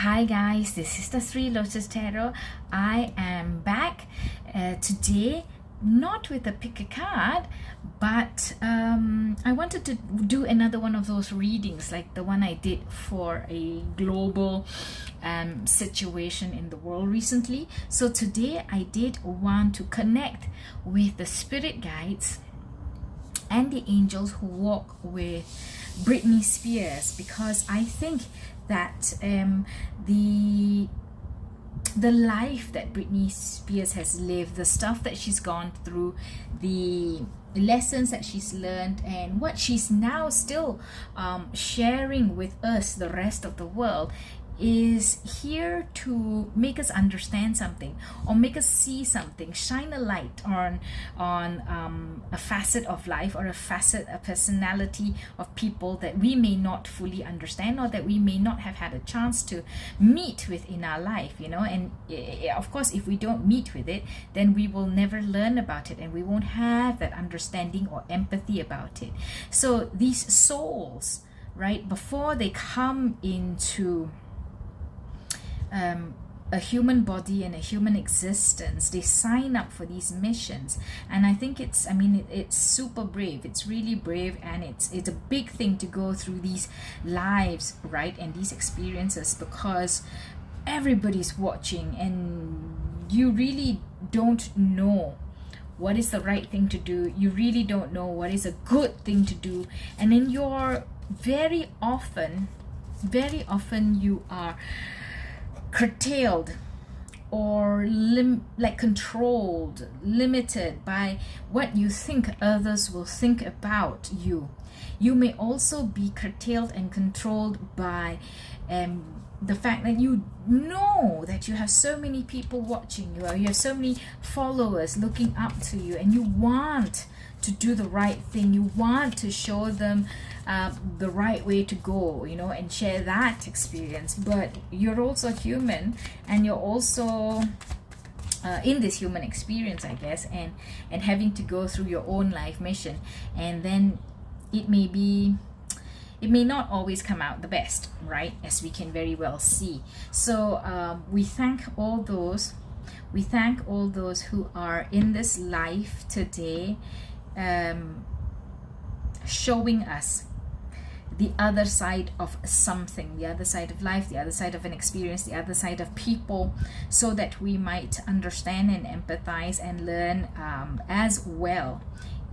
Hi guys, this is the Three Lotus Tarot. I am back today, not with a pick a card, but I wanted to do another one of those readings like the one I did for a global situation in the world recently. So today I did want to connect with the spirit guides and the angels who walk with Britney Spears, because I think that the life that Britney Spears has lived, the stuff that she's gone through, the lessons that she's learned, and what she's now still sharing with us, the rest of the world, is here to make us understand something or make us see something, shine a light on a facet of life or a personality of people that we may not fully understand or that we may not have had a chance to meet with in our life, you know. And of course, if we don't meet with it, then we will never learn about it and we won't have that understanding or empathy about it. So these souls, right, before they come into a human body and a human existence, they sign up for these missions. And I think it's super brave. It's really brave, and it's a big thing to go through these lives, right, and these experiences, because everybody's watching and you really don't know what is the right thing to do. You really don't know what is a good thing to do, and then you're very often you are curtailed or controlled, limited by what you think others will think about you. You may also be curtailed and controlled by the fact that you know that you have so many people watching you, or you have so many followers looking up to you, and you want to do the right thing. You want to show them the right way to go, you know, and share that experience. But you're also human, and you're also in this human experience, I guess, and having to go through your own life mission, and then it may not always come out the best, right, as we can very well see. So we thank all those who are in this life today, showing us the other side of something, the other side of life, the other side of an experience, the other side of people, so that we might understand and empathize and learn as well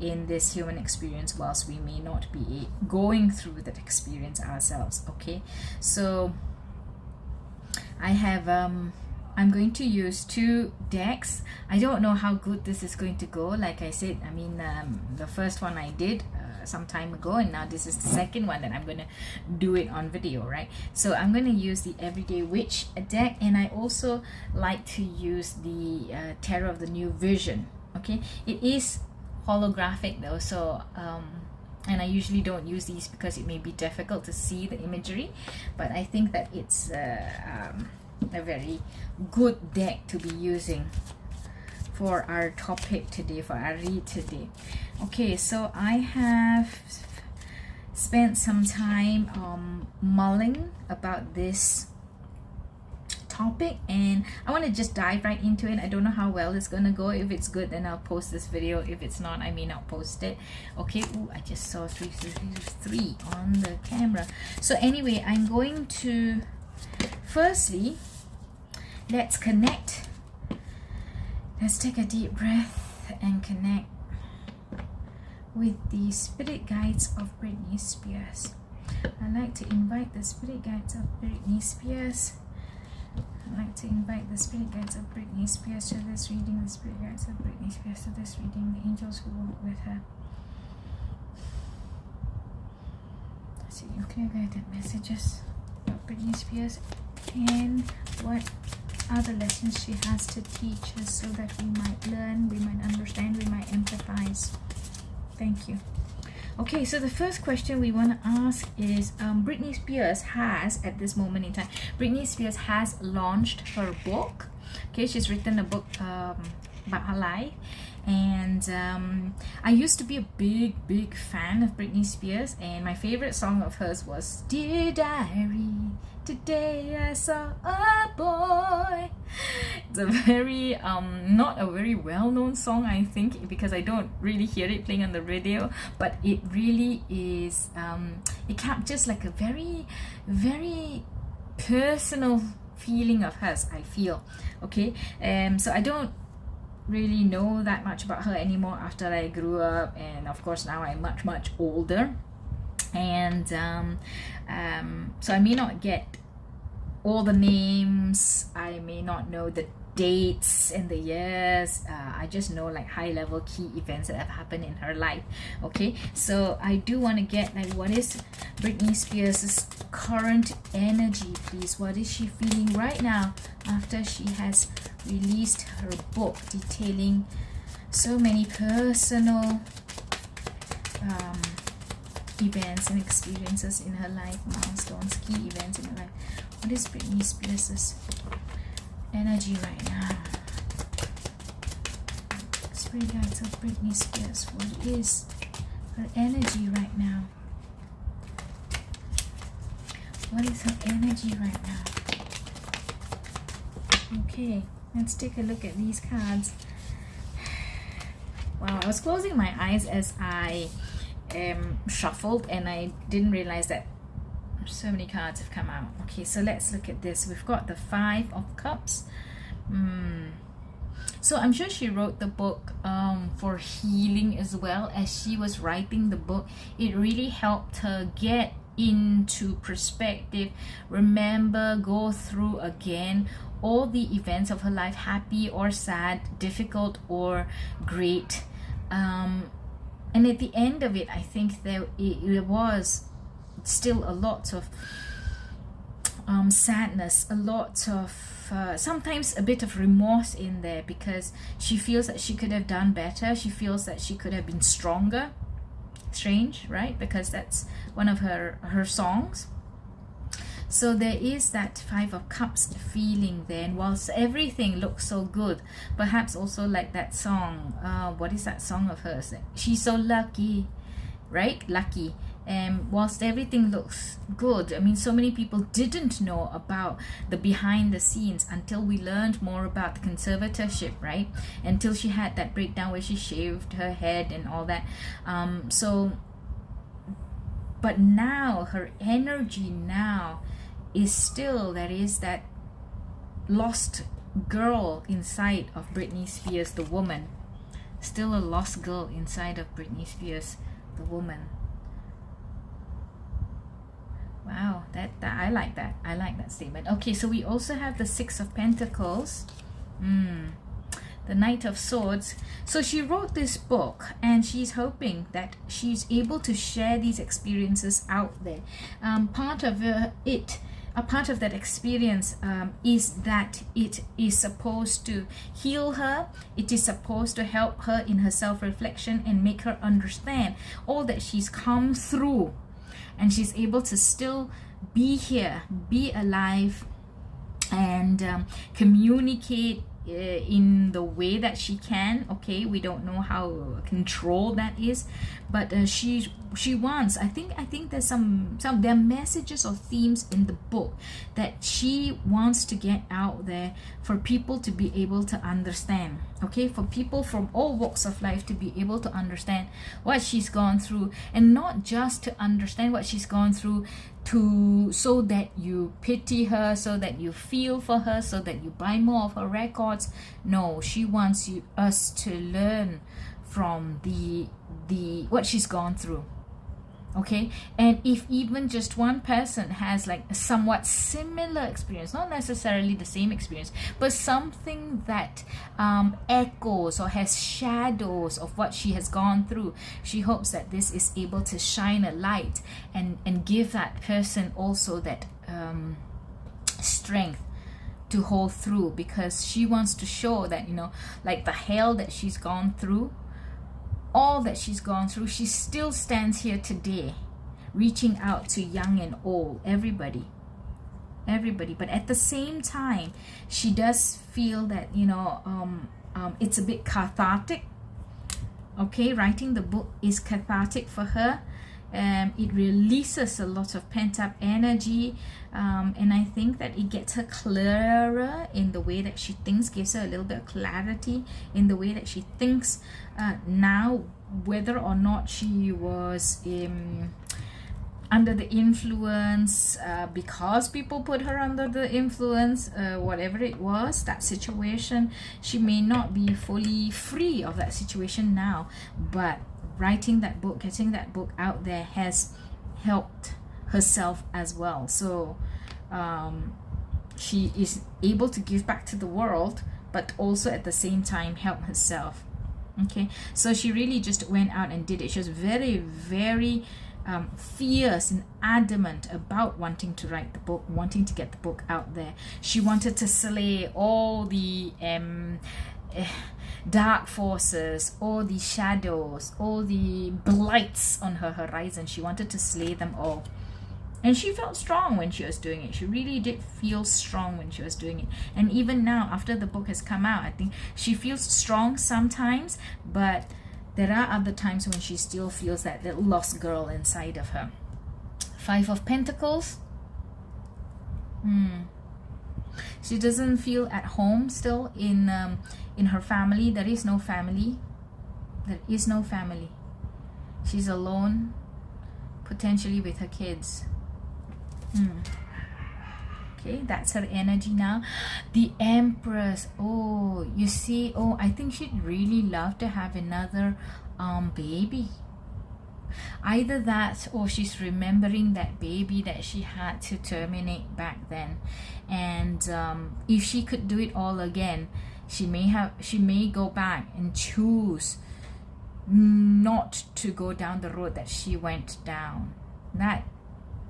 in this human experience, whilst we may not be going through that experience ourselves. Okay, so I have I'm going to use two decks. I don't know how good this is going to go. Like I said, the first one I did some time ago, and now this is the second one that I'm going to do it on video, right? So I'm going to use the Everyday Witch deck, and I also like to use the Tarot of the New Vision. Okay, it is holographic though, so and I usually don't use these because it may be difficult to see the imagery, but I think that it's a very good deck to be using for our topic today, for our read today. Okay, so I have spent some time mulling about this topic, and I want to just dive right into it. I don't know how well it's gonna go. If it's good, then I'll post this video. If it's not, I may not post it. Okay. Ooh, I just saw three on the camera. So anyway, I'm going to firstly, let's connect. Let's take a deep breath and connect with the spirit guides of Britney Spears. I'd like to invite the spirit guides of Britney Spears. I'd like to invite the spirit guides of Britney Spears to this reading, the spirit guides of Britney Spears to this reading, the angels who walk with her. Let's see your clear guided messages about Britney Spears and what other lessons she has to teach us, so that we might learn, we might understand, we might empathize. Thank you. Okay, so the first question we want to ask is, Britney Spears has, at this moment in time, Britney Spears has launched her book. Okay, she's written a book about her life, And I used to be a big fan of Britney Spears, and my favorite song of hers was Dear Diary, today I saw a boy. It's a very not a very well-known song, I think, because I don't really hear it playing on the radio, but it really is it captures like a very personal feeling of hers, I feel. Okay, so I don't really know that much about her anymore after I grew up, and of course now I'm much older, and so I may not get all the names, I may not know the dates and the years. I just know like high level key events that have happened in her life. Okay, so I do want to get like, what is Britney Spears' current energy, please? What is she feeling right now after she has released her book detailing so many personal events and experiences in her life, milestones, key events in her life? What is Britney Spears' energy right now? Spirit guides of Britney Spears, what is her energy right now? What is her energy right now? Okay, let's take a look at these cards. Wow, I was closing my eyes as I shuffled, and I didn't realize that so many cards have come out. Okay, so let's look at this. We've got the 5 of Cups. So I'm sure she wrote the book for healing as well. As she was writing the book, it really helped her get into perspective, remember, go through again all the events of her life, happy or sad, difficult or great, and at the end of it, I think there it was still a lot of sadness, a lot of sometimes a bit of remorse in there, because she feels that she could have done better. She feels that she could have been stronger. Strange, right? Because that's one of her songs. So there is that 5 of Cups feeling there, and whilst everything looks so good, perhaps also like that song, what is that song of hers? She's so lucky, right? Lucky. Whilst everything looks good, I mean, so many people didn't know about the behind the scenes until we learned more about the conservatorship, right? Until she had that breakdown where she shaved her head and all that. But now her energy now is still, there is that lost girl inside of Britney Spears, the woman. Still a lost girl inside of Britney Spears, the woman. Wow, that I like that. I like that statement. Okay, so we also have the 6 of Pentacles, the Knight of Swords. So she wrote this book, and she's hoping that she's able to share these experiences out there. Part of that experience is that it is supposed to heal her. It is supposed to help her in her self-reflection and make her understand all that she's come through. And she's able to still be here, be alive, and communicate in the way that she can. Okay, we don't know how controlled that is, but she wants, I think there's some there are messages or themes in the book that she wants to get out there for people to be able to understand. Okay, for people from all walks of life to be able to understand what she's gone through, and not just to understand what she's gone through so that you pity her, so that you feel for her, so that you buy more of her records. No, she wants us to learn from the what she's gone through. Okay, and if even just one person has like a somewhat similar experience, not necessarily the same experience, but something that echoes or has shadows of what she has gone through, she hopes that this is able to shine a light and give that person also that strength to hold through, because she wants to show that, you know, like the hell that she's gone through, all that she's gone through, she still stands here today reaching out to young and old, everybody. But at the same time, she does feel that, you know, it's a bit cathartic, Okay, writing the book is cathartic for her. It releases a lot of pent-up energy, and I think that it gets her clearer in the way that she thinks, gives her a little bit of clarity in the way that she thinks now, whether or not she was under the influence, because people put her under the influence, whatever it was, that situation, she may not be fully free of that situation now, but writing that book, getting that book out there has helped herself as well. So she is able to give back to the world, but also at the same time help herself. Okay, so she really just went out and did it. She was very, very fierce and adamant about wanting to write the book, wanting to get the book out there. She wanted to slay all the dark forces, all the shadows, all the blights on her horizon. She wanted to slay them all. And she felt strong when she was doing it. She really did feel strong when she was doing it. And even now, after the book has come out, I think she feels strong sometimes, but there are other times when she still feels that little lost girl inside of her. 5 of Pentacles. She doesn't feel at home still in her family. There is no family. There is no family. She's alone, potentially with her kids. Okay, that's her energy now. The Empress. Oh, you see, oh, I think she'd really love to have another baby. Either that, or she's remembering that baby that she had to terminate back then. And if she could do it all again, she may go back and choose not to go down the road that she went down. That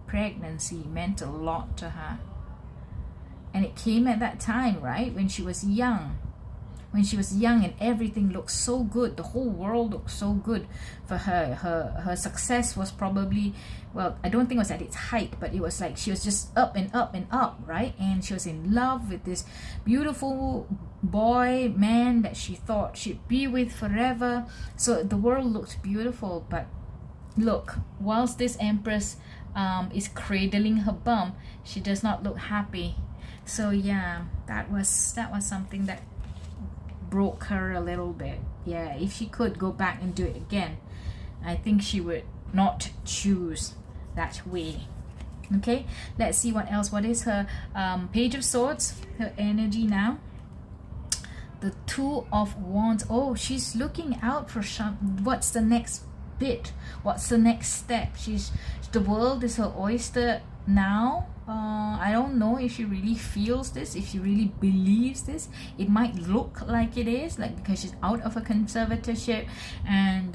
pregnancy meant a lot to her, and it came at that time, right, when she was young, and everything looked so good. The whole world looked so good for her. Her success was probably, well, I don't think it was at its height, but it was like she was just up and up and up, right? And she was in love with this beautiful boy, man that she thought she'd be with forever. So the world looked beautiful. But look, whilst this Empress is cradling her bum, she does not look happy. So yeah, that was something that broke her a little bit. Yeah, if she could go back and do it again, I think she would not choose that way. Okay, let's see what else. What is her Page of Swords, her energy now? The 2 of Wands. Oh, she's looking out for what's the next bit, what's the next step. The world is her oyster now. I don't know if she really feels this, if she really believes this. It might look like it is, like, because she's out of a conservatorship, and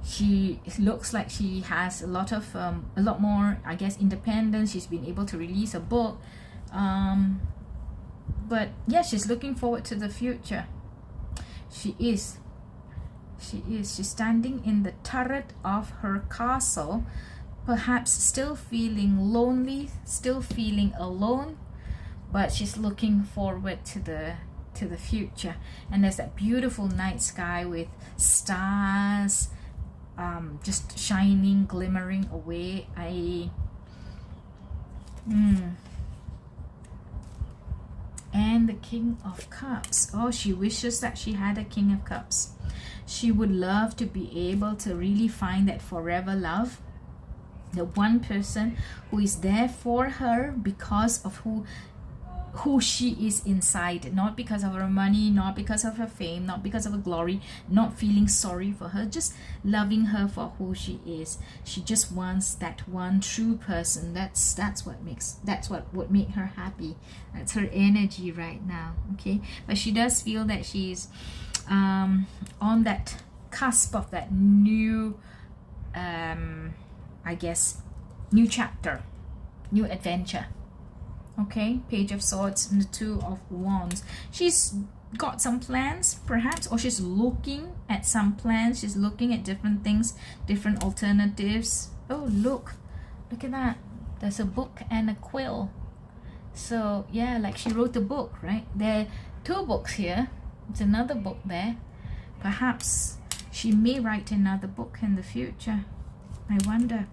she looks like she has a lot more, I guess, independence. She's been able to release a book, but yeah, she's looking forward to the future. She's standing in the turret of her castle, perhaps still feeling lonely, still feeling alone, but she's looking forward to the future. And there's that beautiful night sky with stars just shining, glimmering away. And the King of Cups. Oh, she wishes that she had a King of Cups. She would love to be able to really find that forever love, the one person who is there for her because of who she is inside, not because of her money, not because of her fame, not because of her glory, not feeling sorry for her, just loving her for who she is. She just wants that one true person. That's what would make her happy. That's her energy right now. Okay, but she does feel that she's on that cusp of that new I guess new chapter, new adventure. Okay, Page of Swords and the 2 of Wands. She's got some plans perhaps, or she's looking at some plans. She's looking at different things, different alternatives. Oh, look at that, there's a book and a quill. So yeah, like she wrote a book, right? There are 2 books here. It's another book there. Perhaps She may write another book in the future. I wonder.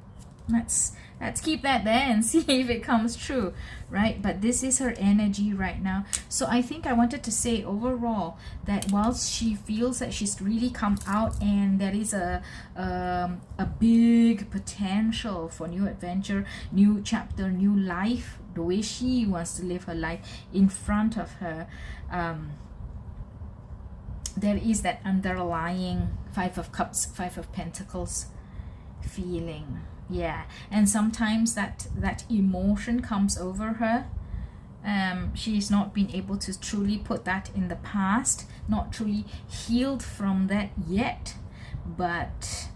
Let's keep that there and see if it comes true, right? But this is her energy right now. So I think I wanted to say overall that whilst she feels that she's really come out and there is a big potential for new adventure, new chapter, new life, the way she wants to live her life in front of her, there is that underlying Five of Cups, Five of Pentacles feeling. Yeah, and sometimes that emotion comes over her. She's not been able to truly put that in the past, not truly healed from that yet, but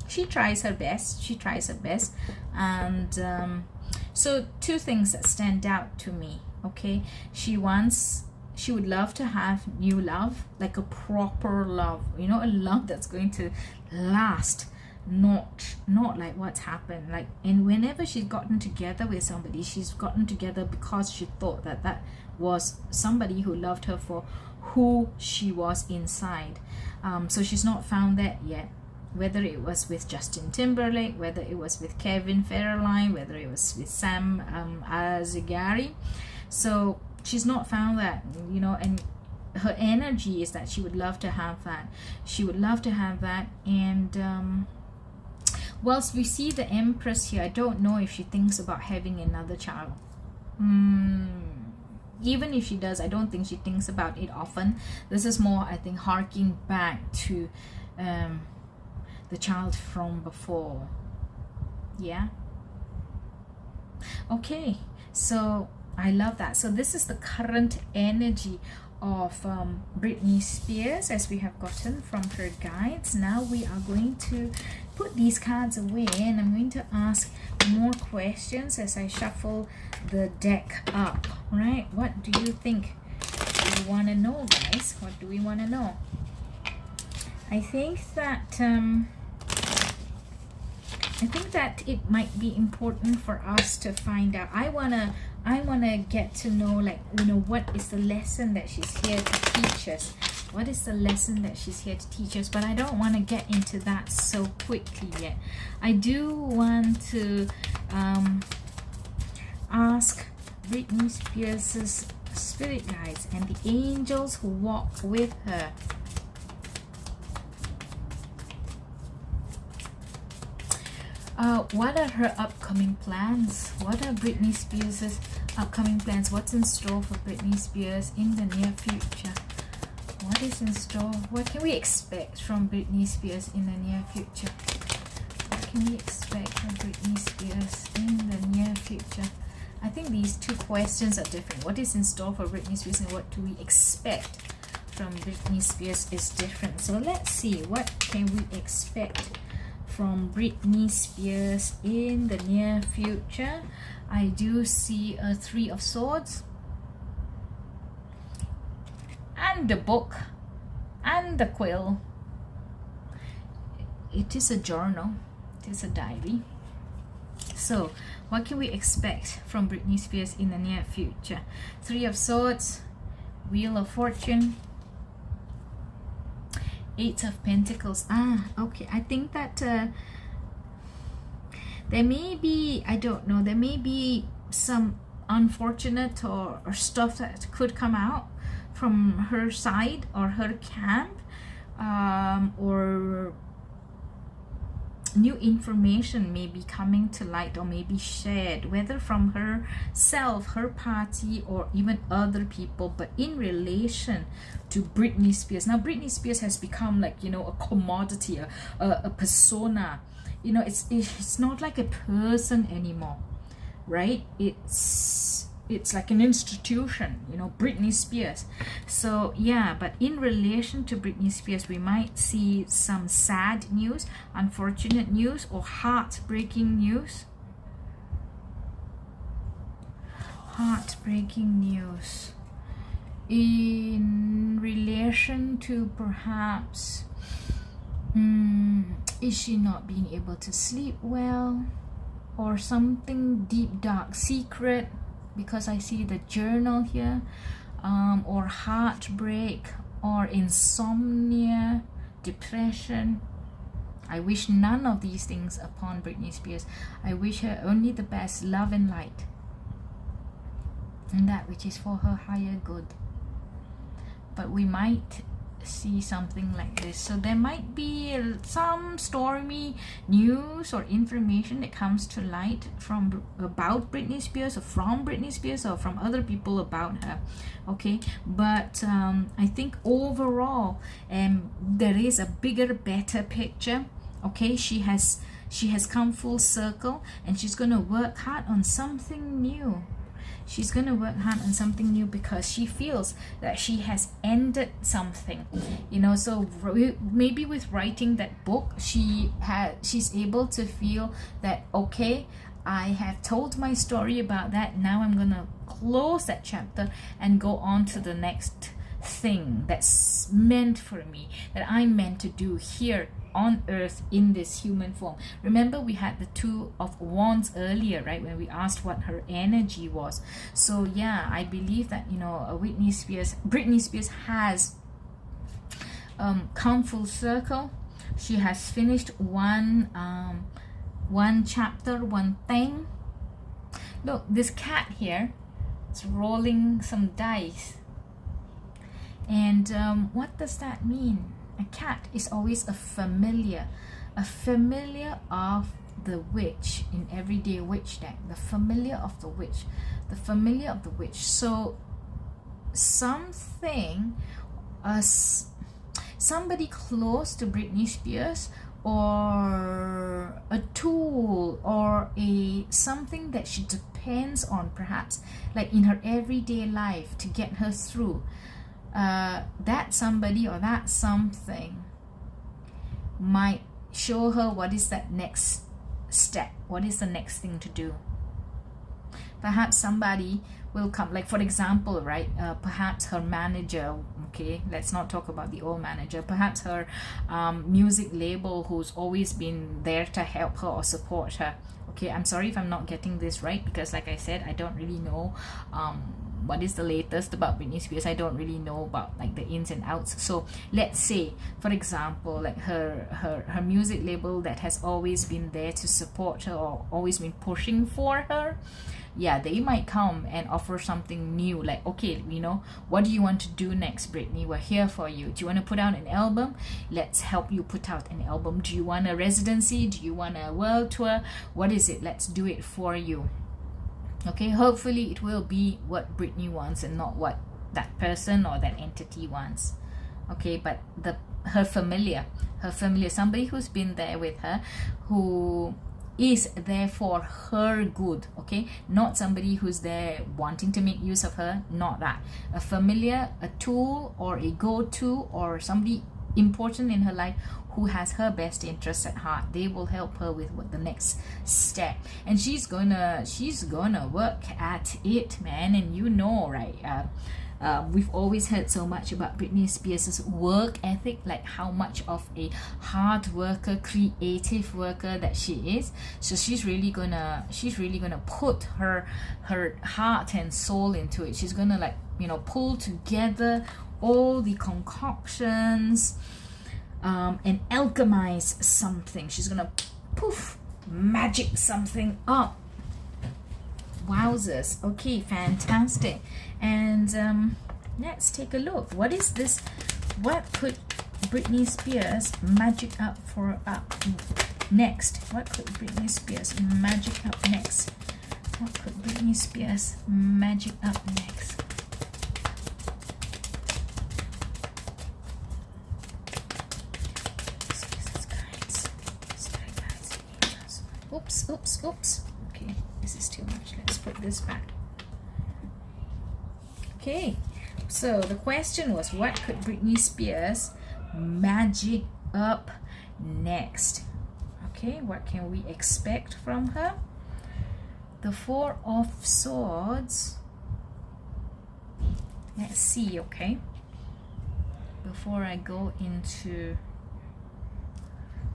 she tries her best. And so two things that stand out to me. Okay, she would love to have new love, like a proper love, you know, a love that's going to last, not like what's happened. Like, and whenever she's gotten together with somebody, she's gotten together because she thought that was somebody who loved her for who she was inside. So she's not found that yet, whether it was with Justin Timberlake, whether it was with Kevin Federline, whether it was with Sam Asghari. So she's not found that, you know, and her energy is that she would love to have that. And whilst we see the Empress here, I don't know if she thinks about having another child. Even if she does, I don't think she thinks about it often. This is more, I think, harking back to the child from before. Yeah. Okay, so I love that. So this is the current energy of Britney Spears as we have gotten from her guides. Now we are going to put these cards away and I'm going to ask more questions as I shuffle the deck up. Right? What do you think? Do you want to know, guys? What do we want to know? I think that it might be important for us to find out. I wanna get to know, like, you know, what is the lesson that she's here to teach us? What is the lesson that she's here to teach us? But I don't want to get into that so quickly yet. I do want to ask Britney Spears' spirit guides and the angels who walk with her. What are her upcoming plans? What are Britney Spears' upcoming plans? What's in store for Britney Spears in the near future? What is in store? What can we expect from Britney Spears in the near future? What can we expect from Britney Spears in the near future? I think these two questions are different. What is in store for Britney Spears and what do we expect from Britney Spears is different. So let's see, what can we expect from Britney Spears in the near future? I do see a Three of Swords and the book and the quill. It is a journal, it is a diary. So what can we expect from Britney Spears in the near future? Three of Swords, Wheel of Fortune, Eight of Pentacles. Okay, I think that there may be, I don't know, there may be some unfortunate or stuff that could come out from her side or her camp, or new information may be coming to light or may be shared, whether from herself, her party, or even other people, but in relation to Britney Spears. Now Britney Spears has become, like, you know, a commodity, a persona. You know, it's not like a person anymore, right? It's like an institution, you know, Britney Spears. So yeah, but in relation to Britney Spears, we might see some sad news, unfortunate news, or heartbreaking news. Heartbreaking news in relation to perhaps is she not being able to sleep well, or something deep, dark, secret, because I see the journal here, or heartbreak, or insomnia, depression. I wish none of these things upon Britney Spears. I wish her only the best, love and light, and that which is for her higher good. But we might see something like this. So there might be some stormy news or information that comes to light from about Britney Spears, or from Britney Spears, or from other people about her. Okay, but I think overall there is a bigger, better picture. Okay, she has come full circle, and she's going to work hard on something new. She's going to work hard on something new because she feels that she has ended something, you know. So maybe with writing that book, she's able to feel that, okay, I have told my story about that. Now I'm going to close that chapter and go on to the next thing that's meant for me, that I'm meant to do here on earth in this human form. Remember, we had the Two of Wands earlier, right, when we asked what her energy was. So yeah, I believe that, you know, Britney Spears has come full circle. She has finished one chapter, one thing. Look, this cat here, it's rolling some dice. And what does that mean? A cat is always a familiar of the witch in Everyday Witch deck. The familiar of the witch. So something, somebody close to Britney Spears, or a tool, or something that she depends on, perhaps like in her everyday life to get her through. That somebody or that something might show her what is that next step, what is the next thing to do. Perhaps somebody will come, like for example, right, perhaps her manager, okay, let's not talk about the old manager, perhaps her music label, who's always been there to help her or support her. Okay, I'm sorry if I'm not getting this right, because like I said, I don't really know what is the latest about Britney Spears. I don't really know about like the ins and outs. So let's say, for example, like her music label that has always been there to support her, or always been pushing for her, yeah, they might come and offer something new, like, okay, you know, what do you want to do next, Britney? We're here for you. Do you want to put out an album? Let's help you put out an album. Do you want a residency? Do you want a world tour? What is it? Let's do it for you. Okay, hopefully it will be what Britney wants and not what that person or that entity wants. Okay, but her familiar, somebody who's been there with her, who is there for her good. Okay, not somebody who's there wanting to make use of her, not that. A familiar, a tool, or a go-to, or somebody important in her life who has her best interests at heart. They will help her with what the next step, and she's gonna work at it, man. And you know, right, we've always heard so much about Britney Spears' work ethic, like how much of a hard worker, creative worker that she is. So she's really gonna put her heart and soul into it. She's gonna, like, you know, pull together all the concoctions and alchemize something. She's gonna magic something up. Wowzers. Okay, fantastic. And let's take a look. What is this? What could Britney Spears magic up next? What could Britney Spears magic up next? What could Britney Spears magic up next? Oops. Okay, this is too much. Let's put this back. Okay, so the question was, what could Britney Spears magic up next? Okay, what can we expect from her? The Four of Swords. Let's see, okay? Before I go into...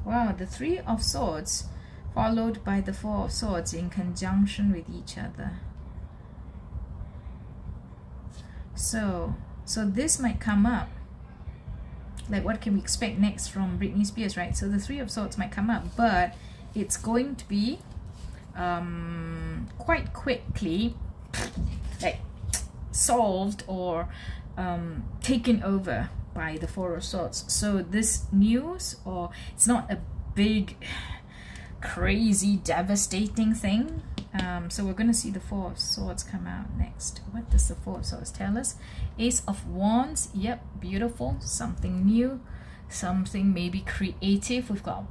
Wow, the Three of Swords followed by the Four of Swords in conjunction with each other. So this might come up. like what can we expect next from Britney Spears, right? So the Three of Swords might come up, but it's going to be quite quickly like solved or taken over by the Four of Swords. So this news, or it's not a big crazy devastating thing. So we're going to see the Four of Swords come out next. What does the Four of Swords tell us? Ace of Wands. Yep, beautiful. Something new, something maybe creative. We've got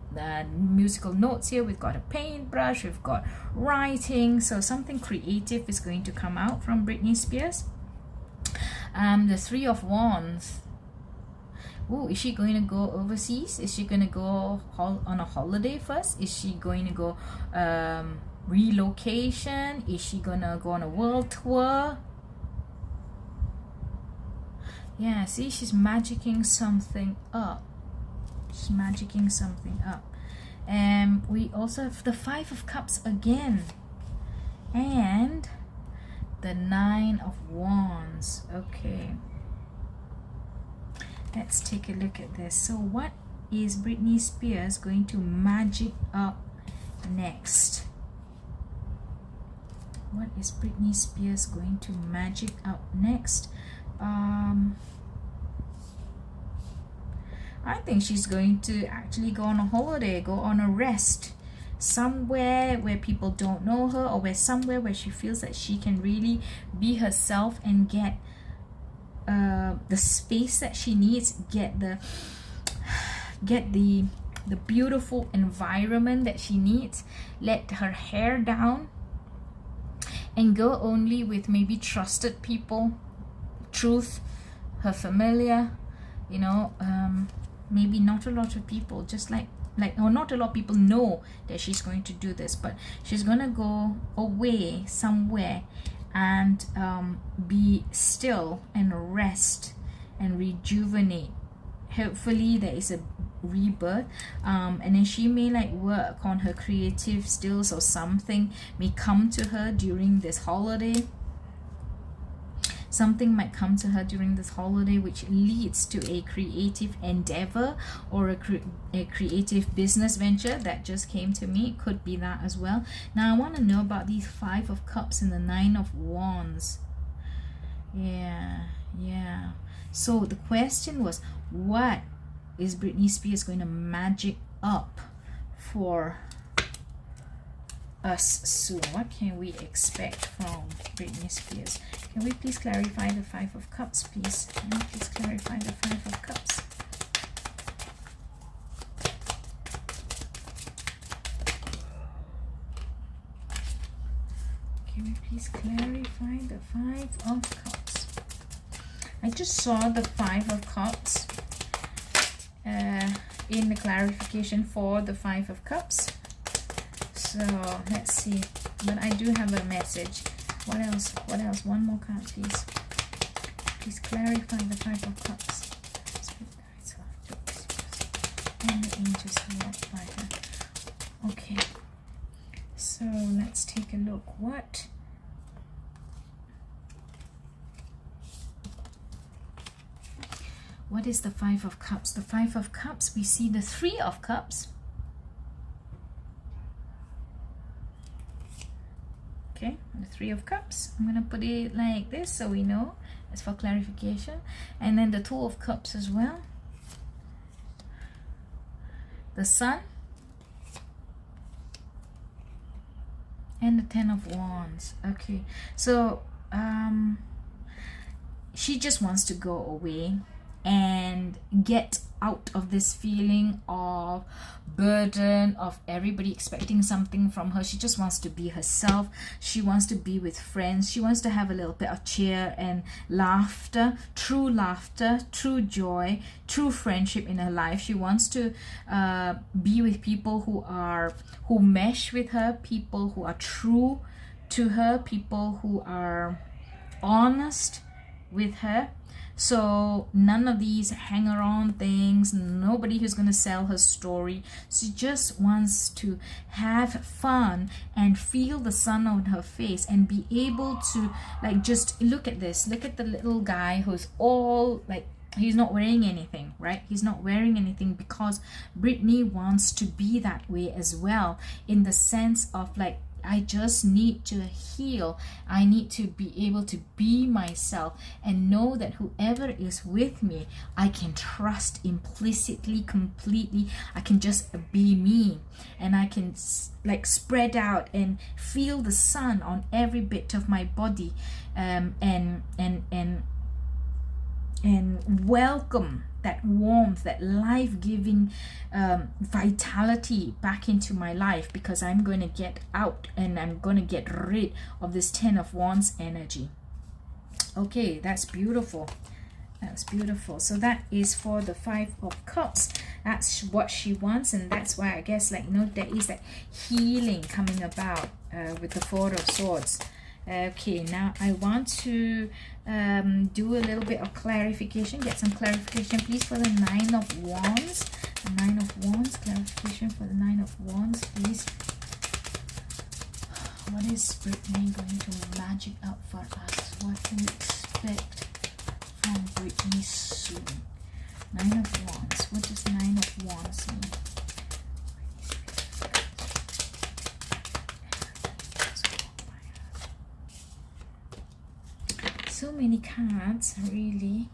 musical notes here. We've got a paintbrush. We've got writing. So something creative is going to come out from Britney Spears. The Three of Wands. Oh, is she going to go overseas? Is she going to go on a holiday first? Is she going to go relocation? Is she going to go on a world tour? Yeah, see, she's magicking something up. She's magicking something up. And we also have the Five of Cups again. And the Nine of Wands. Okay. Let's take a look at this. So what is Britney Spears going to magic up next? What is Britney Spears going to magic up next? I think she's going to actually go on a holiday, go on a rest somewhere where people don't know her, or somewhere where she feels that she can really be herself and get the space that she needs, get the beautiful environment that she needs, let her hair down and go only with maybe trusted people, truth, her familiar, you know, maybe not a lot of people, just or not a lot of people know that she's going to do this, but she's gonna go away somewhere and be still and rest and rejuvenate. Hopefully there is a rebirth, and then she may work on her creative skills, or something may come to her during this holiday. Something might come to her during this holiday which leads to a creative endeavor or a creative business venture. That just came to me. It could be that as well. Now I want to know about these Five of Cups and the Nine of Wands. Yeah. So the question was, what is Britney Spears going to magic up for us soon? What can we expect from Britney Spears? Can we please clarify the Five of Cups, please? Can you please clarify the Five of Cups? Can we please clarify the Five of Cups? I just saw the Five of Cups in the clarification for the Five of Cups. So let's see. But I do have a message. What else? One more card, please. Please clarify the Five of Cups. And the angels who walk by her. Okay. So let's take a look. What is the Five of Cups? The Five of Cups, we see the Three of Cups. Okay, the Three of Cups. I'm going to put it like this so we know. It's for clarification. And then the Two of Cups as well. The Sun. And the Ten of Wands. Okay, so she just wants to go away and get out of this feeling of burden of everybody expecting something from her. She just wants to be herself. She wants to be with friends. She wants to have a little bit of cheer and laughter, true joy, true friendship in her life. She wants to be with people who mesh with her, people who are true to her, people who are honest with her. So none of these hang around things, nobody who's going to sell her story. She just wants to have fun and feel the sun on her face and be able to just look at this. Look at the little guy who's all he's not wearing anything, right? He's not wearing anything because Britney wants to be that way as well, in the sense of like, I just need to heal. I need to be able to be myself and know that whoever is with me, I can trust implicitly, completely. I can just be me, and I can like spread out and feel the sun on every bit of my body, and welcome that warmth, that life-giving vitality back into my life, because I'm going to get out and I'm going to get rid of this 10 of Wands energy. Okay, that's beautiful. That's beautiful. So that is for the 5 of Cups. That's what she wants, and that's why I guess, like, you know, there is that healing coming about with the 4 of Swords. Okay, now I want to do a little bit of clarification, get some clarification please for the 9 of Wands. The 9 of Wands, clarification for the 9 of Wands please. What is Britney going to magic up for us? What can we expect from Britney soon? 9 of Wands, what does 9 of Wands mean? So many cards, really.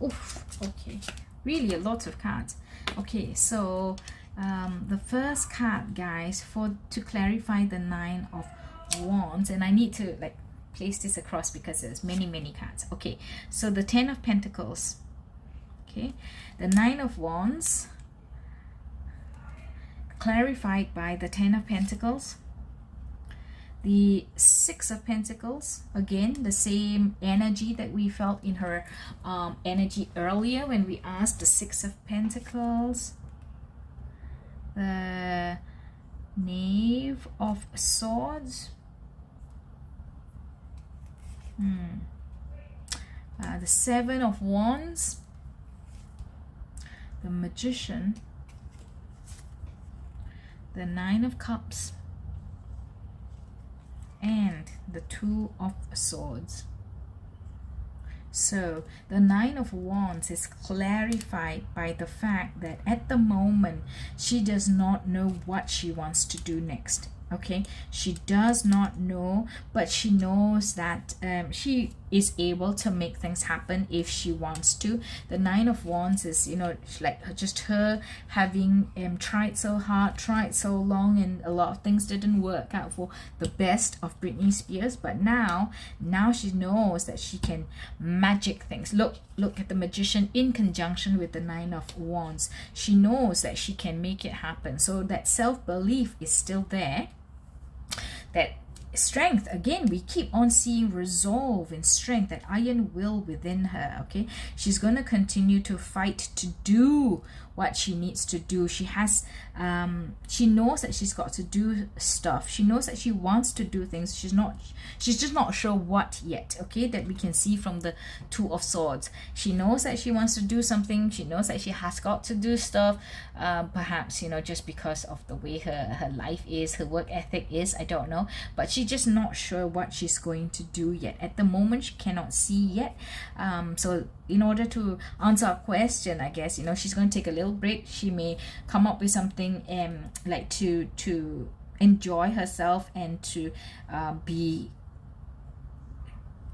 Oof, okay, really a lot of cards. Okay, so the first card, guys, to clarify the 9 of Wands, and I need to like place this across because there's many cards. Okay, so the 10 of Pentacles, okay, the 9 of Wands clarified by the 10 of Pentacles. The 6 of Pentacles, again, the same energy that we felt in her energy earlier when we asked the 6 of Pentacles. The Knave of Swords. The 7 of Wands. The Magician. The 9 of Cups. And the 2 of Swords. So the 9 of Wands is clarified by the fact that at the moment she does not know what she wants to do next. Okay, she does not know, but she knows that she is able to make things happen if she wants to. The 9 of Wands is, you know, like just her having tried so hard, tried so long, and a lot of things didn't work out for the best of Britney Spears. But now she knows that she can magic things. Look at the Magician in conjunction with the 9 of Wands. She knows that she can make it happen. So that self-belief is still there. That strength, again, we keep on seeing resolve and strength, that iron will within her. Okay, she's going to continue to fight to do what she needs to do. She has she knows that she's got to do stuff. She knows that she wants to do things. She's just not sure what yet. Okay, that we can see from the 2 of Swords. She knows that she wants to do something. She knows that she has got to do stuff, perhaps, you know, just because of the way her life is, her work ethic is, I don't know, but she's just not sure what she's going to do yet. At the moment she cannot see yet. So in order to answer our question, I guess, you know, she's going to take a little break. She may come up with something like to enjoy herself and to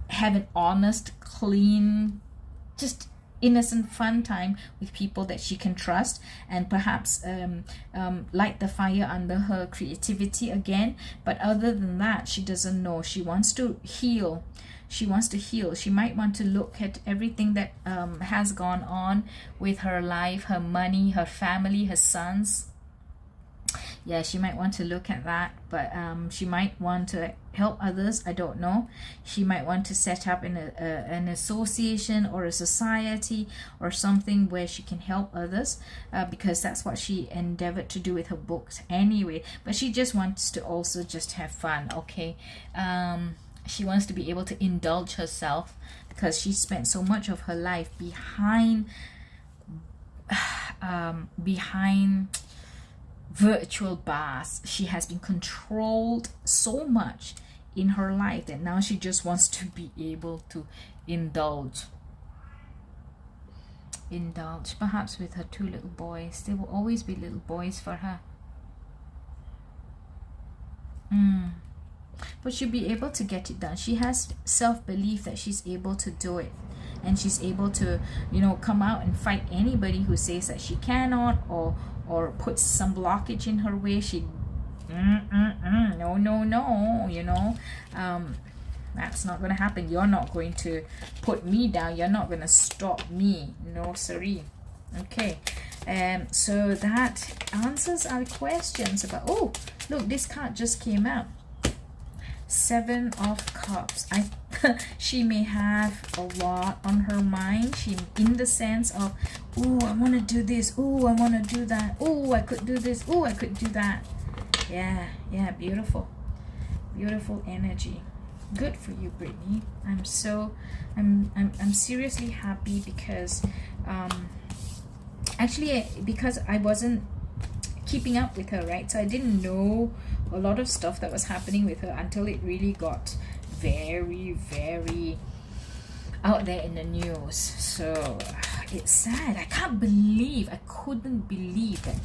have an honest, clean, just innocent, fun time with people that she can trust, and perhaps light the fire under her creativity again. But other than that, she doesn't know. She wants to heal. She wants to heal. She might want to look at everything that has gone on with her life, her money, her family, her sons. Yeah, she might want to look at that, but she might want to help others. I don't know. She might want to set up an association or a society or something where she can help others, because that's what she endeavored to do with her books anyway. But she just wants to also just have fun. Okay, she wants to be able to indulge herself, because she spent so much of her life behind virtual bars. She has been controlled so much in her life that now she just wants to be able to indulge perhaps with her 2 little boys. They will always be little boys for her. But she'll be able to get it done. She has self-belief that she's able to do it, and she's able to, you know, come out and fight anybody who says that she cannot, or puts some blockage in her way. She no, you know, that's not going to happen. You're not going to put me down. You're not going to stop me. No siree. Okay, so that answers our questions about, oh look, this card just came out. 7 of Cups. She may have a lot on her mind. She, in the sense of, oh, I want to do this, oh, I want to do that, oh, I could do this, oh, I could do that. Yeah, beautiful energy. Good for you, Britney. I'm seriously happy because actually, because I wasn't keeping up with her, right? So I didn't know a lot of stuff that was happening with her until it really got very, very out there in the news. So it's sad. I couldn't believe that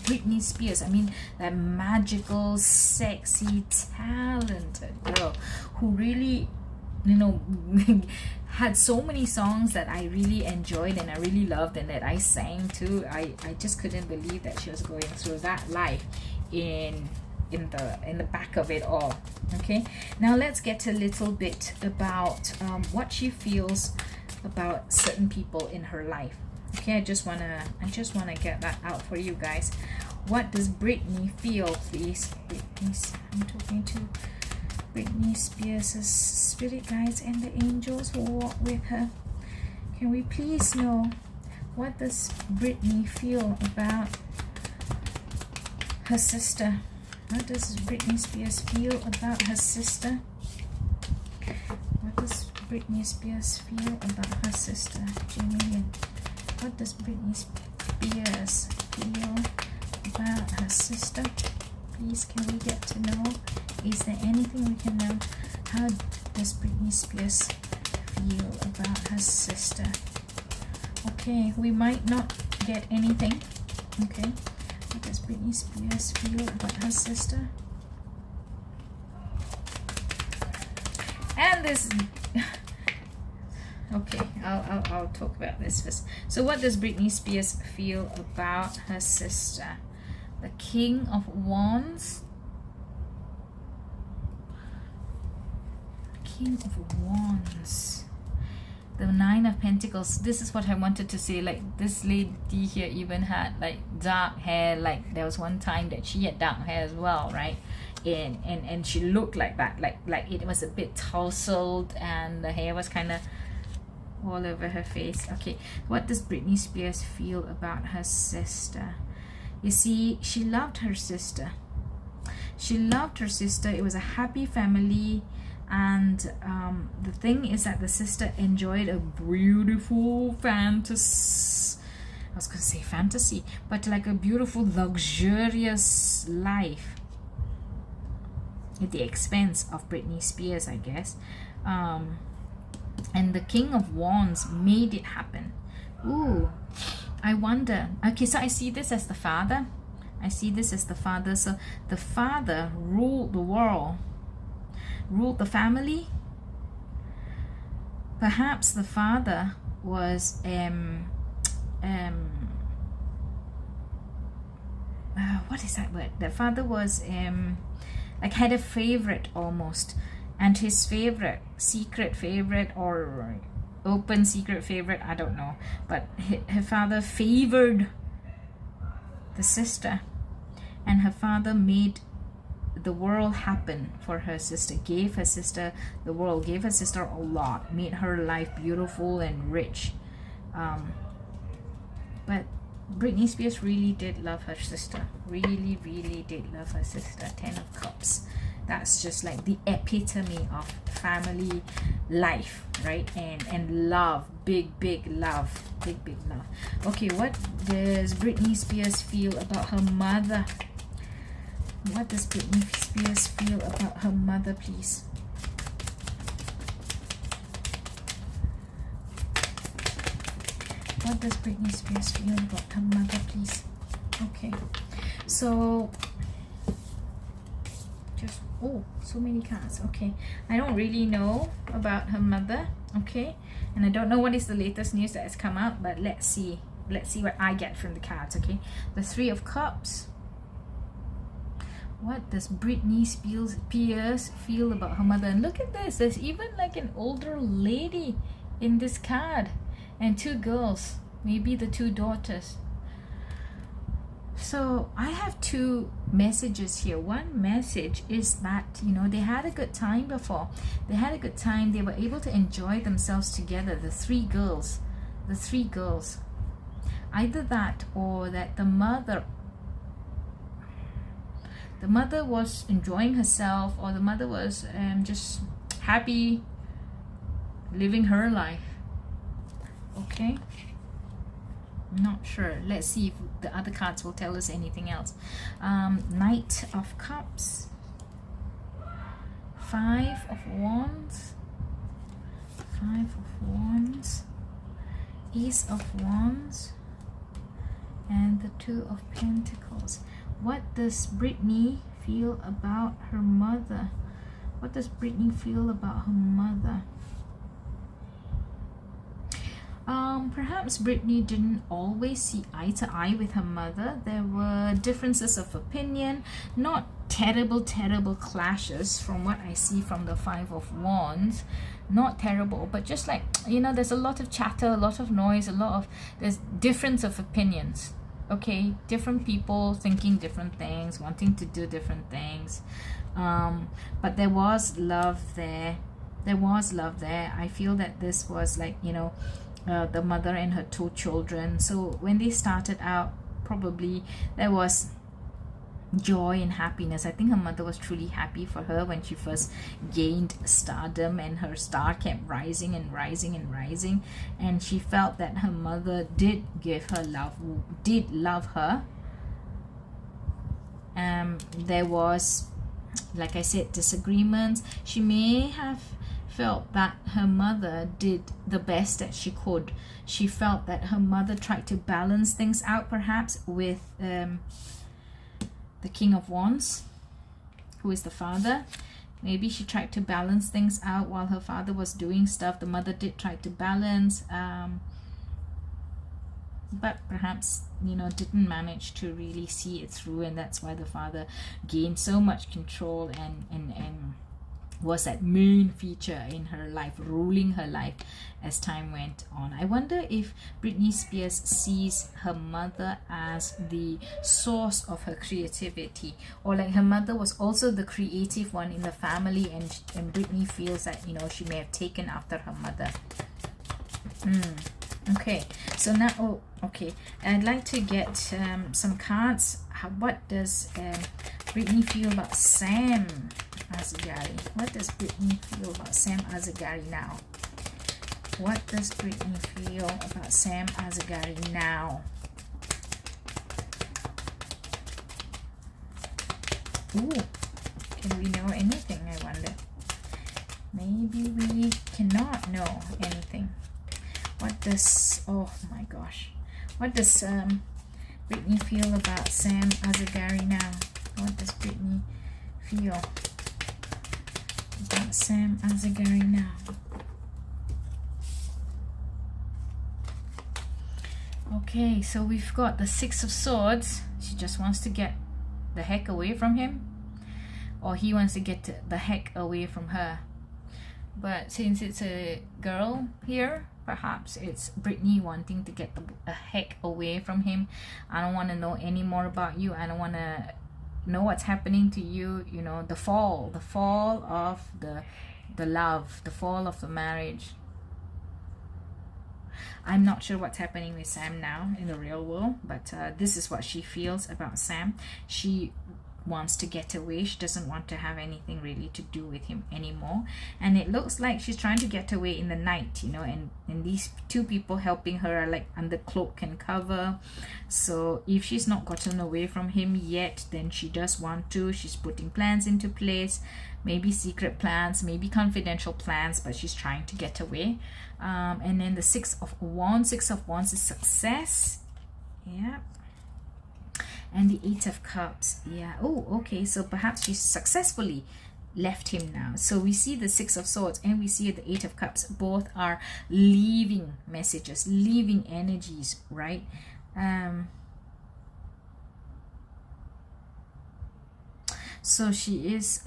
Britney Spears, I mean, that magical, sexy, talented girl who really, you know, had so many songs that I really enjoyed and I really loved and that I sang to. I just couldn't believe that she was going through that life in the back of it all. Okay, now let's get a little bit about what she feels about certain people in her life. Okay, I just wanna get that out for you guys. What does Britney feel, please? I'm talking to Britney Spears' spirit guides and the angels who walk with her. Can we please know, what does Britney feel about her sister? What does Britney Spears feel about her sister? What does Britney Spears feel about her sister, Jamie? What does Britney Spears feel about her sister? Please, can we get to know? Is there anything we can know? How does Britney Spears feel about her sister? Okay, we might not get anything. Okay, what does Britney Spears feel about her sister? And this. Okay, I'll talk about this first. So, what does Britney Spears feel about her sister? The King of Wands. King of Wands. The 9 of Pentacles. This is what I wanted to say. Like, this lady here even had like dark hair. Like, there was one time that she had dark hair as well, right? And she looked like that. Like it was a bit tousled and the hair was kind of all over her face. Okay, what does Britney Spears feel about her sister? You see, she loved her sister. It was a happy family. And the thing is that the sister enjoyed a beautiful fantasy, I was going to say fantasy, but like a beautiful luxurious life at the expense of Britney Spears, I guess. And the King of Wands made it happen. Ooh, I wonder. Okay, so I see this as the father. So the father ruled the world, ruled the family. Perhaps the father was what is that word? The father was like had a favorite almost, and his favorite, secret favorite or open secret favorite, I don't know, but her father favored the sister, and her father made the world happen for her sister, gave her sister the world, gave her sister a lot, made her life beautiful and rich. But Britney Spears really did love her sister, really did love her sister. 10 of Cups, that's just like the epitome of family life, right? And love, big love. Okay, what does Britney Spears feel about her mother? What does Britney Spears feel about her mother, please? What does Britney Spears feel about her mother, please? Okay, so just, oh, so many cards. Okay, I don't really know about her mother. Okay, and I don't know what is the latest news that has come out, but let's see what I get from the cards. Okay, the Three of Cups. What does Britney Spears feel about her mother? And look at this, there's even like an older lady in this card, and two girls, maybe the two daughters. So I have two messages here. One message is that, you know, they had a good time before. They had a good time. They were able to enjoy themselves together. The three girls. Either that, or that the mother was enjoying herself, or the mother was just happy living her life. Okay, not sure. Let's see if the other cards will tell us anything else. Knight of Cups, Five of Wands, Ace of Wands, and the Two of Pentacles. What does Britney feel about her mother? What does Britney feel about her mother? Perhaps Britney didn't always see eye to eye with her mother. There were differences of opinion, not terrible clashes from what I see from the Five of Wands. Not terrible, but just like, you know, there's a lot of chatter, a lot of noise, there's difference of opinions. Okay, different people thinking different things, wanting to do different things, but there was love there. I feel that this was like, you know, the mother and her two children. So when they started out, probably there was joy and happiness. I think her mother was truly happy for her when she first gained stardom, and her star kept rising, and she felt that her mother did give her love, did love her. There was, like I said, disagreements. She may have felt that her mother did the best that she could. She felt that her mother tried to balance things out, perhaps with the King of Wands, who is the father. Maybe she tried to balance things out while her father was doing stuff. The mother did try to balance, but perhaps, you know, didn't manage to really see it through, and that's why the father gained so much control and was that main feature in her life, ruling her life as time went on. I wonder if Britney Spears sees her mother as the source of her creativity, or like her mother was also the creative one in the family, and Britney feels that, you know, she may have taken after her mother. Okay, so now, oh, okay, I'd like to get some cards. What does Britney feel about Sam Asghari? What does Britney feel about Sam Asghari now? What does Britney feel about Sam Asghari now? Ooh, can we know anything, I wonder? Maybe we cannot know anything. What does, oh my gosh, what does Britney feel about Sam Asghari now? What does Britney feel about Sam Asghari now? Okay, so we've got the Six of Swords. She just wants to get the heck away from him, or he wants to get the heck away from her. But since it's a girl here, perhaps it's Britney wanting to get the heck away from him. I don't want to know any more about you. I don't want to know what's happening to you. You know, the fall of the love, the fall of the marriage. I'm not sure what's happening with Sam now in the real world, but this is what she feels about Sam. She wants to get away. She doesn't want to have anything really to do with him anymore. And it looks like she's trying to get away in the night, you know, and these two people helping her are like under cloak and cover. So if she's not gotten away from him yet, then she does want to. She's putting plans into place, maybe secret plans, maybe confidential plans, but she's trying to get away. And then the Six of Wands is success. Yeah. And the Eight of Cups. Yeah. Oh, okay. So perhaps she's successfully left him now. So we see the Six of Swords and we see the Eight of Cups. Both are leaving messages, leaving energies, right? So she is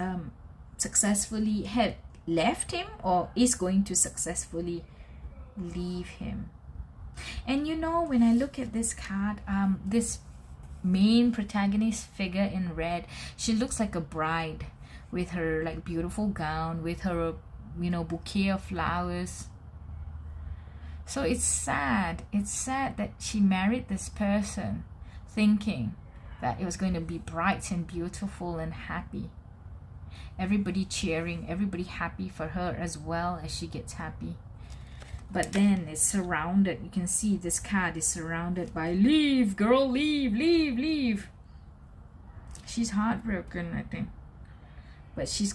successfully had left him, or is going to successfully leave him. And you know, when I look at this card, this main protagonist figure in red, she looks like a bride with her like beautiful gown, with her, you know, bouquet of flowers. So it's sad that she married this person thinking that it was going to be bright and beautiful and happy, everybody cheering, everybody happy for her as well as she gets happy. But then it's surrounded, you can see this card is surrounded by leave, girl, leave, leave, leave. She's heartbroken, I think. But she's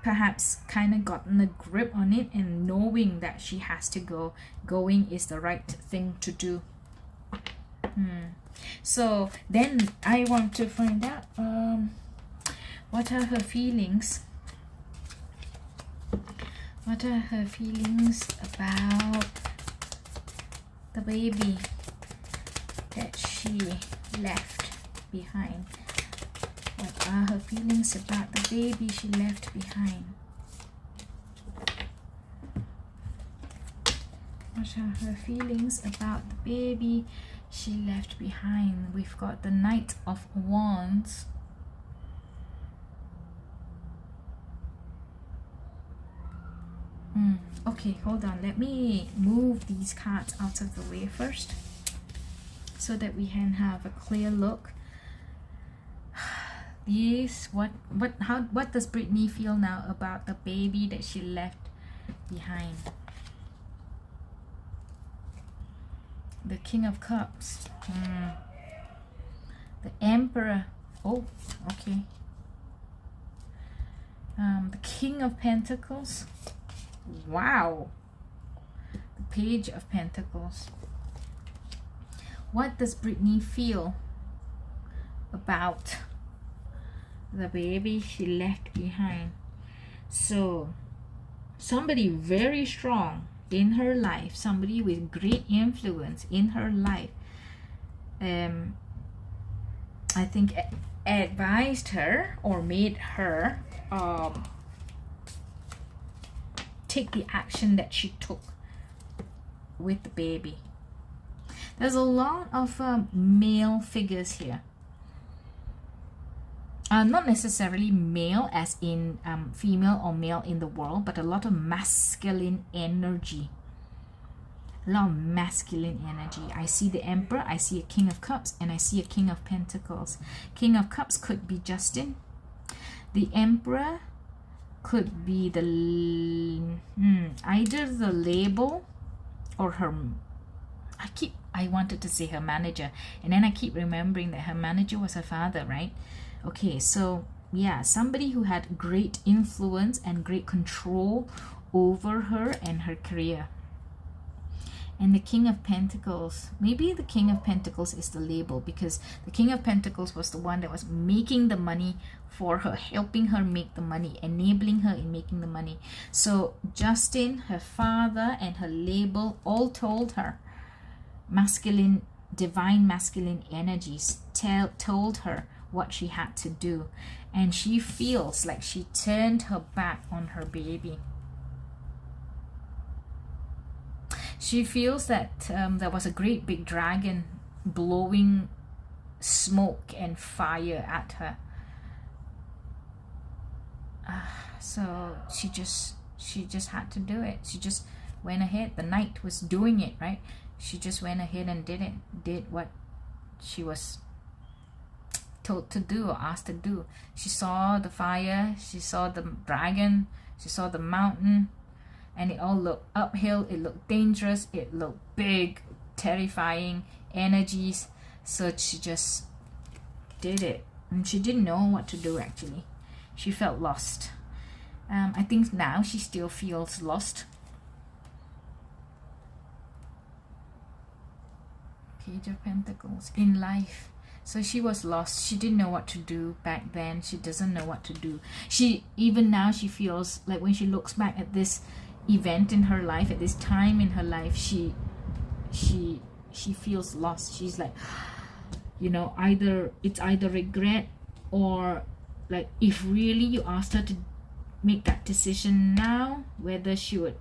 perhaps kind of gotten a grip on it and knowing that she has to go. Going is the right thing to do. So then I want to find out what are her feelings. What are her feelings about the baby that she left behind? What are her feelings about the baby she left behind? What are her feelings about the baby she left behind? We've got the Knight of Wands. Okay, hold on. Let me move these cards out of the way first so that we can have a clear look. Yes, what does Britney feel now about the baby that she left behind? The King of Cups. The Emperor. Oh, okay. The King of Pentacles. Wow. The Page of Pentacles. What does Britney feel about the baby she left behind? So somebody very strong in her life, somebody with great influence in her life, I think advised her or made her take the action that she took with the baby. There's a lot of male figures here. Not necessarily male as in female or male in the world, but a lot of masculine energy. A lot of masculine energy. I see the Emperor, I see a King of Cups, and I see a King of Pentacles. King of Cups could be Justin. The Emperor could be the either the label or her. I wanted to say her manager, and then I keep remembering that her manager was her father, right? Okay, so yeah, somebody who had great influence and great control over her and her career. And the King of Pentacles, maybe the King of Pentacles is the label, because the King of Pentacles was the one that was making the money for her, helping her make the money, enabling her in making the money. So Justin, her father, and her label all told her, masculine, divine masculine energies told her what she had to do. And she feels like she turned her back on her baby. She feels that there was a great big dragon blowing smoke and fire at her. So she just had to do it. She just went ahead. The knight was doing it, right? She just went ahead and did what she was told to do or asked to do. She saw the fire, she saw the dragon, she saw the mountain, and it all looked uphill, it looked dangerous, it looked big, terrifying energies. So she just did it, and she didn't know what to do. Actually, she felt lost. I think now she still feels lost. Page of Pentacles in life. So she was lost. She didn't know what to do back then. She doesn't know what to do. She even now she feels like when she looks back at this event in her life, at this time in her life, she feels lost. She's like, you know, it's either regret, or like if really you asked her to make that decision now, whether she would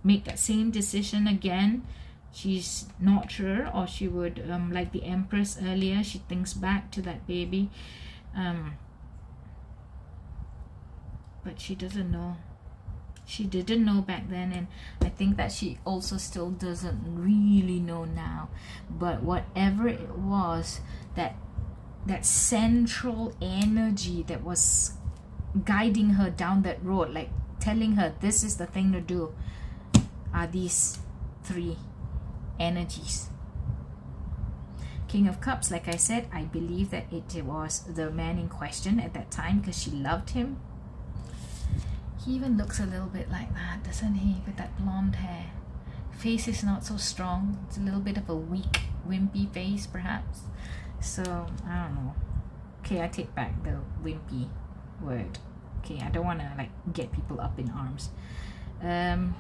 make that same decision again, she's not sure. Or she would, like the Empress earlier, she thinks back to that baby, but she doesn't know. She didn't know back then, and I think that she also still doesn't really know now. But whatever it was, that central energy that was guiding her down that road, like telling her this is the thing to do, are these three energies. King of Cups, like I said, I believe that it was the man in question at that time because she loved him. He even looks a little bit like that, doesn't he, with that blonde hair. Face is not so strong. It's a little bit of a weak, wimpy face, perhaps. So, I don't know. Okay, I take back the wimpy word. Okay, I don't want to like get people up in arms. And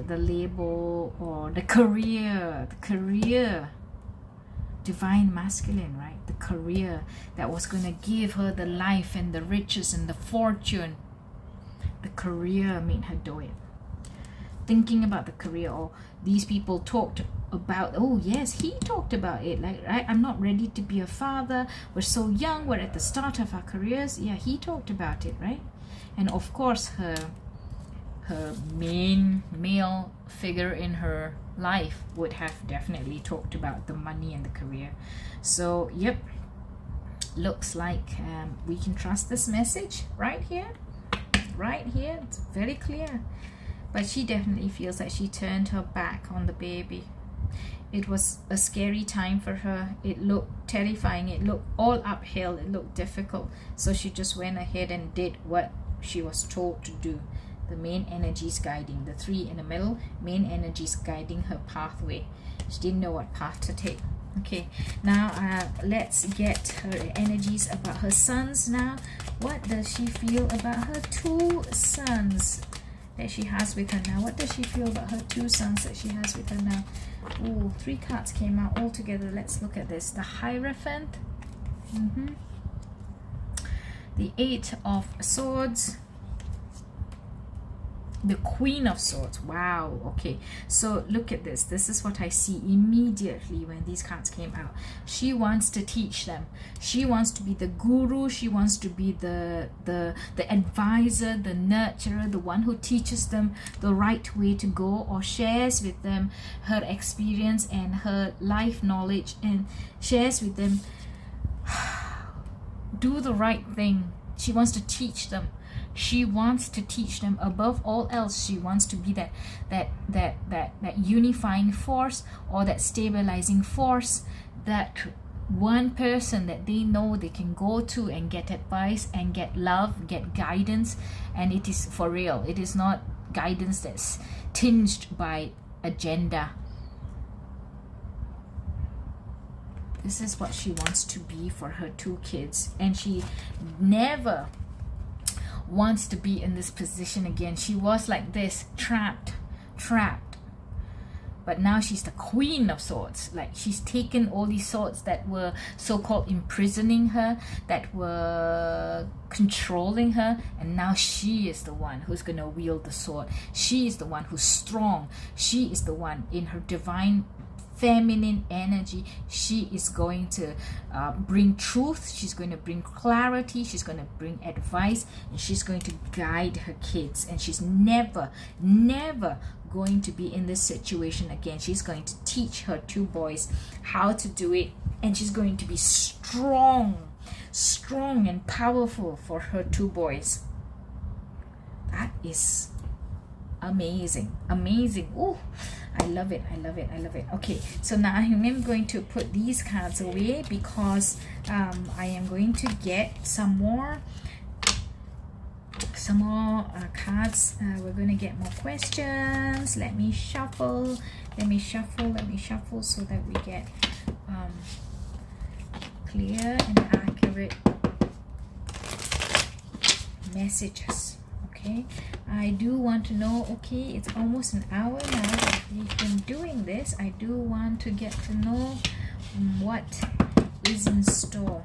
the label, or the career, divine masculine, right? The career that was going to give her the life and the riches and the fortune. The career made her do it. Thinking about the career, or these people talked about, oh yes, he talked about it, like, right, I'm not ready to be a father, we're so young, we're at the start of our careers. Yeah, he talked about it, right? And of course her main male figure in her life would have definitely talked about the money and the career. So yep, looks like we can trust this message right here. It's very clear. But she definitely feels that she turned her back on the baby. It was a scary time for her. It looked terrifying. It looked all uphill. It looked difficult. So she just went ahead and did what she was told to do. The main energies guiding, the three in the middle, main energies guiding her pathway. She didn't know what path to take. Okay, now let's get her energies about her sons now. What does she feel about her two sons that she has with her now? What does she feel about her two sons that she has with her now? Oh, three cards came out all together. Let's look at this. The Hierophant, the Eight of Swords, the Queen of Swords. Wow. Okay, so look at this. This is what I see immediately when these cards came out. She wants to teach them. She wants to be the guru. She wants to be the advisor, the nurturer, the one who teaches them the right way to go, or shares with them her experience and her life knowledge, and shares with them do the right thing. She wants to teach them. She wants to teach them. Above all else, she wants to be that unifying force, or that stabilizing force, that one person that they know they can go to and get advice and get love, get guidance. And it is for real. It is not guidance that's tinged by agenda. This is what she wants to be for her two kids, and she never wants to be in this position again. She was like this, trapped. But now she's the Queen of Swords. Like, she's taken all these swords that were so-called imprisoning her, that were controlling her, and now she is the one who's going to wield the sword. She is the one who's strong. She is the one in her divine feminine energy. She is going to bring truth, she's going to bring clarity, she's going to bring advice, and she's going to guide her kids. And she's never going to be in this situation again. She's going to teach her 2 boys how to do it, and she's going to be strong and powerful for her 2 boys. That is amazing. Oh, I love it. Okay, so now I'm going to put these cards away because I am going to get some more cards. We're going to get more questions. Let me shuffle so that we get clear and accurate messages. Okay, I do want to know, okay, it's almost an hour now that we've been doing this. I do want to get to know what is in store.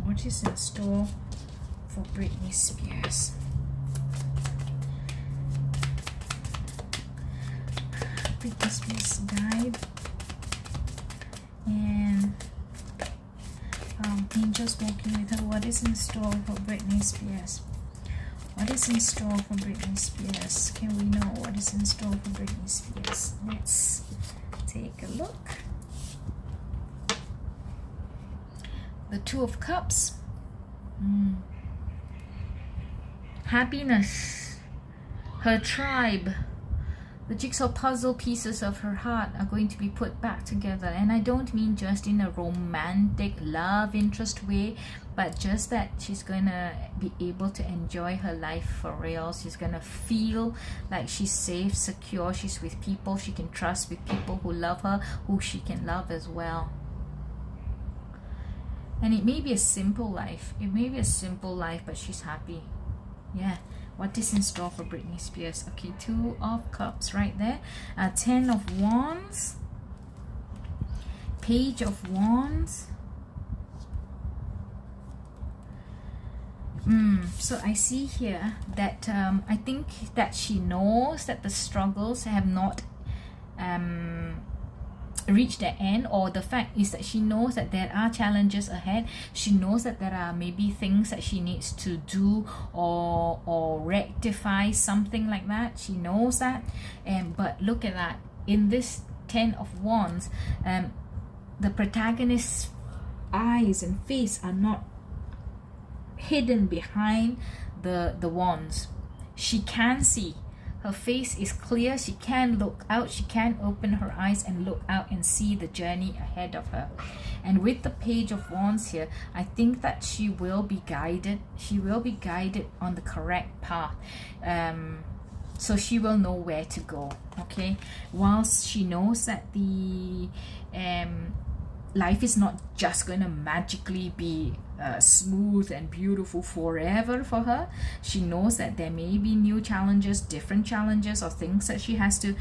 What is in store for Britney Spears? Britney Spears died, and angels walking with her. What is in store for Britney Spears? What is in store for Britney Spears? Can we know what is in store for Britney Spears? Let's take a look. The 2 of Cups. Happiness. Her tribe. The jigsaw puzzle pieces of her heart are going to be put back together. And I don't mean just in a romantic love interest way, but just that she's going to be able to enjoy her life for real. She's going to feel like she's safe, secure. She's with people she can trust, with people who love her, who she can love as well. And it may be a simple life. But she's happy. Yeah. What is in store for Britney Spears? Okay, 2 of Cups right there. 10 of Wands. Page of Wands. So I see here that I think that she knows that the struggles have not reach their end, or the fact is that she knows that there are challenges ahead. She knows that there are maybe things that she needs to do or rectify, something like that. She knows that. But look at that, in this 10 of Wands, the protagonist's eyes and face are not hidden behind the wands. She can see. Her face is clear. She can look out. She can open her eyes and look out and see the journey ahead of her. And with the Page of Wands here, I think that she will be guided. She will be guided on the correct path. So she will know where to go. Okay. Whilst she knows that the life is not just going to magically be smooth and beautiful forever for her. She knows that there may be new challenges, different challenges, or things that she has to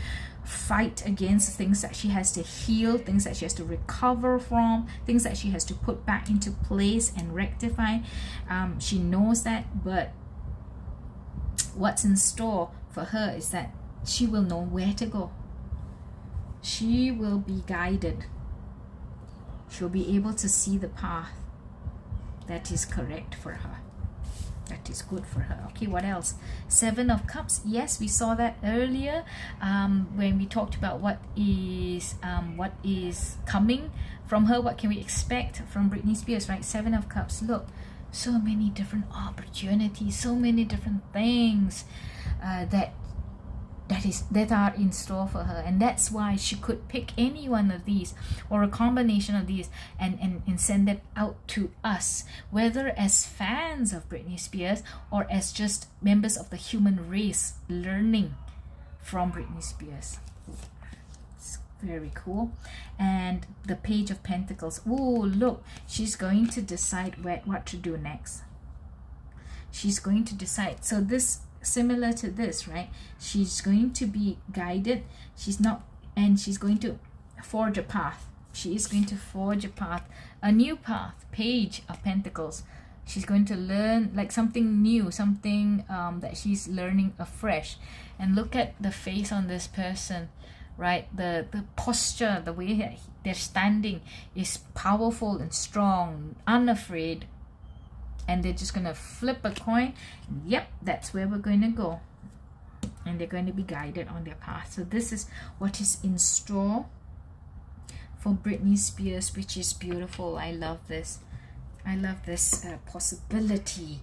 fight against, things that she has to heal, things that she has to recover from, things that she has to put back into place and rectify. She knows that, but what's in store for her is that she will know where to go. She will be guided. She'll be able to see the path that is correct for her, that is good for her. Okay, what else? 7 of Cups. Yes, we saw that earlier when we talked about what is coming from her. What can we expect from Britney Spears, right? 7 of Cups. Look, so many different opportunities, so many different things that are in store for her, and that's why she could pick any one of these or a combination of these and send it out to us, whether as fans of Britney Spears or as just members of the human race learning from Britney Spears. It's very cool. And the Page of Pentacles. Oh, look, she's going to decide what to do next. She's going to decide. So this, similar to this, right? She's going to be guided. She's going to forge a path. She is going to forge a path, a new path. Page of Pentacles. She's going to learn like something new, something that she's learning afresh. And look at the face on this person, right? The posture, the way they're standing is powerful and strong, unafraid. And they're just going to flip a coin. Yep, that's where we're going to go. And they're going to be guided on their path. So this is what is in store for Britney Spears, which is beautiful. I love this. I love this possibility,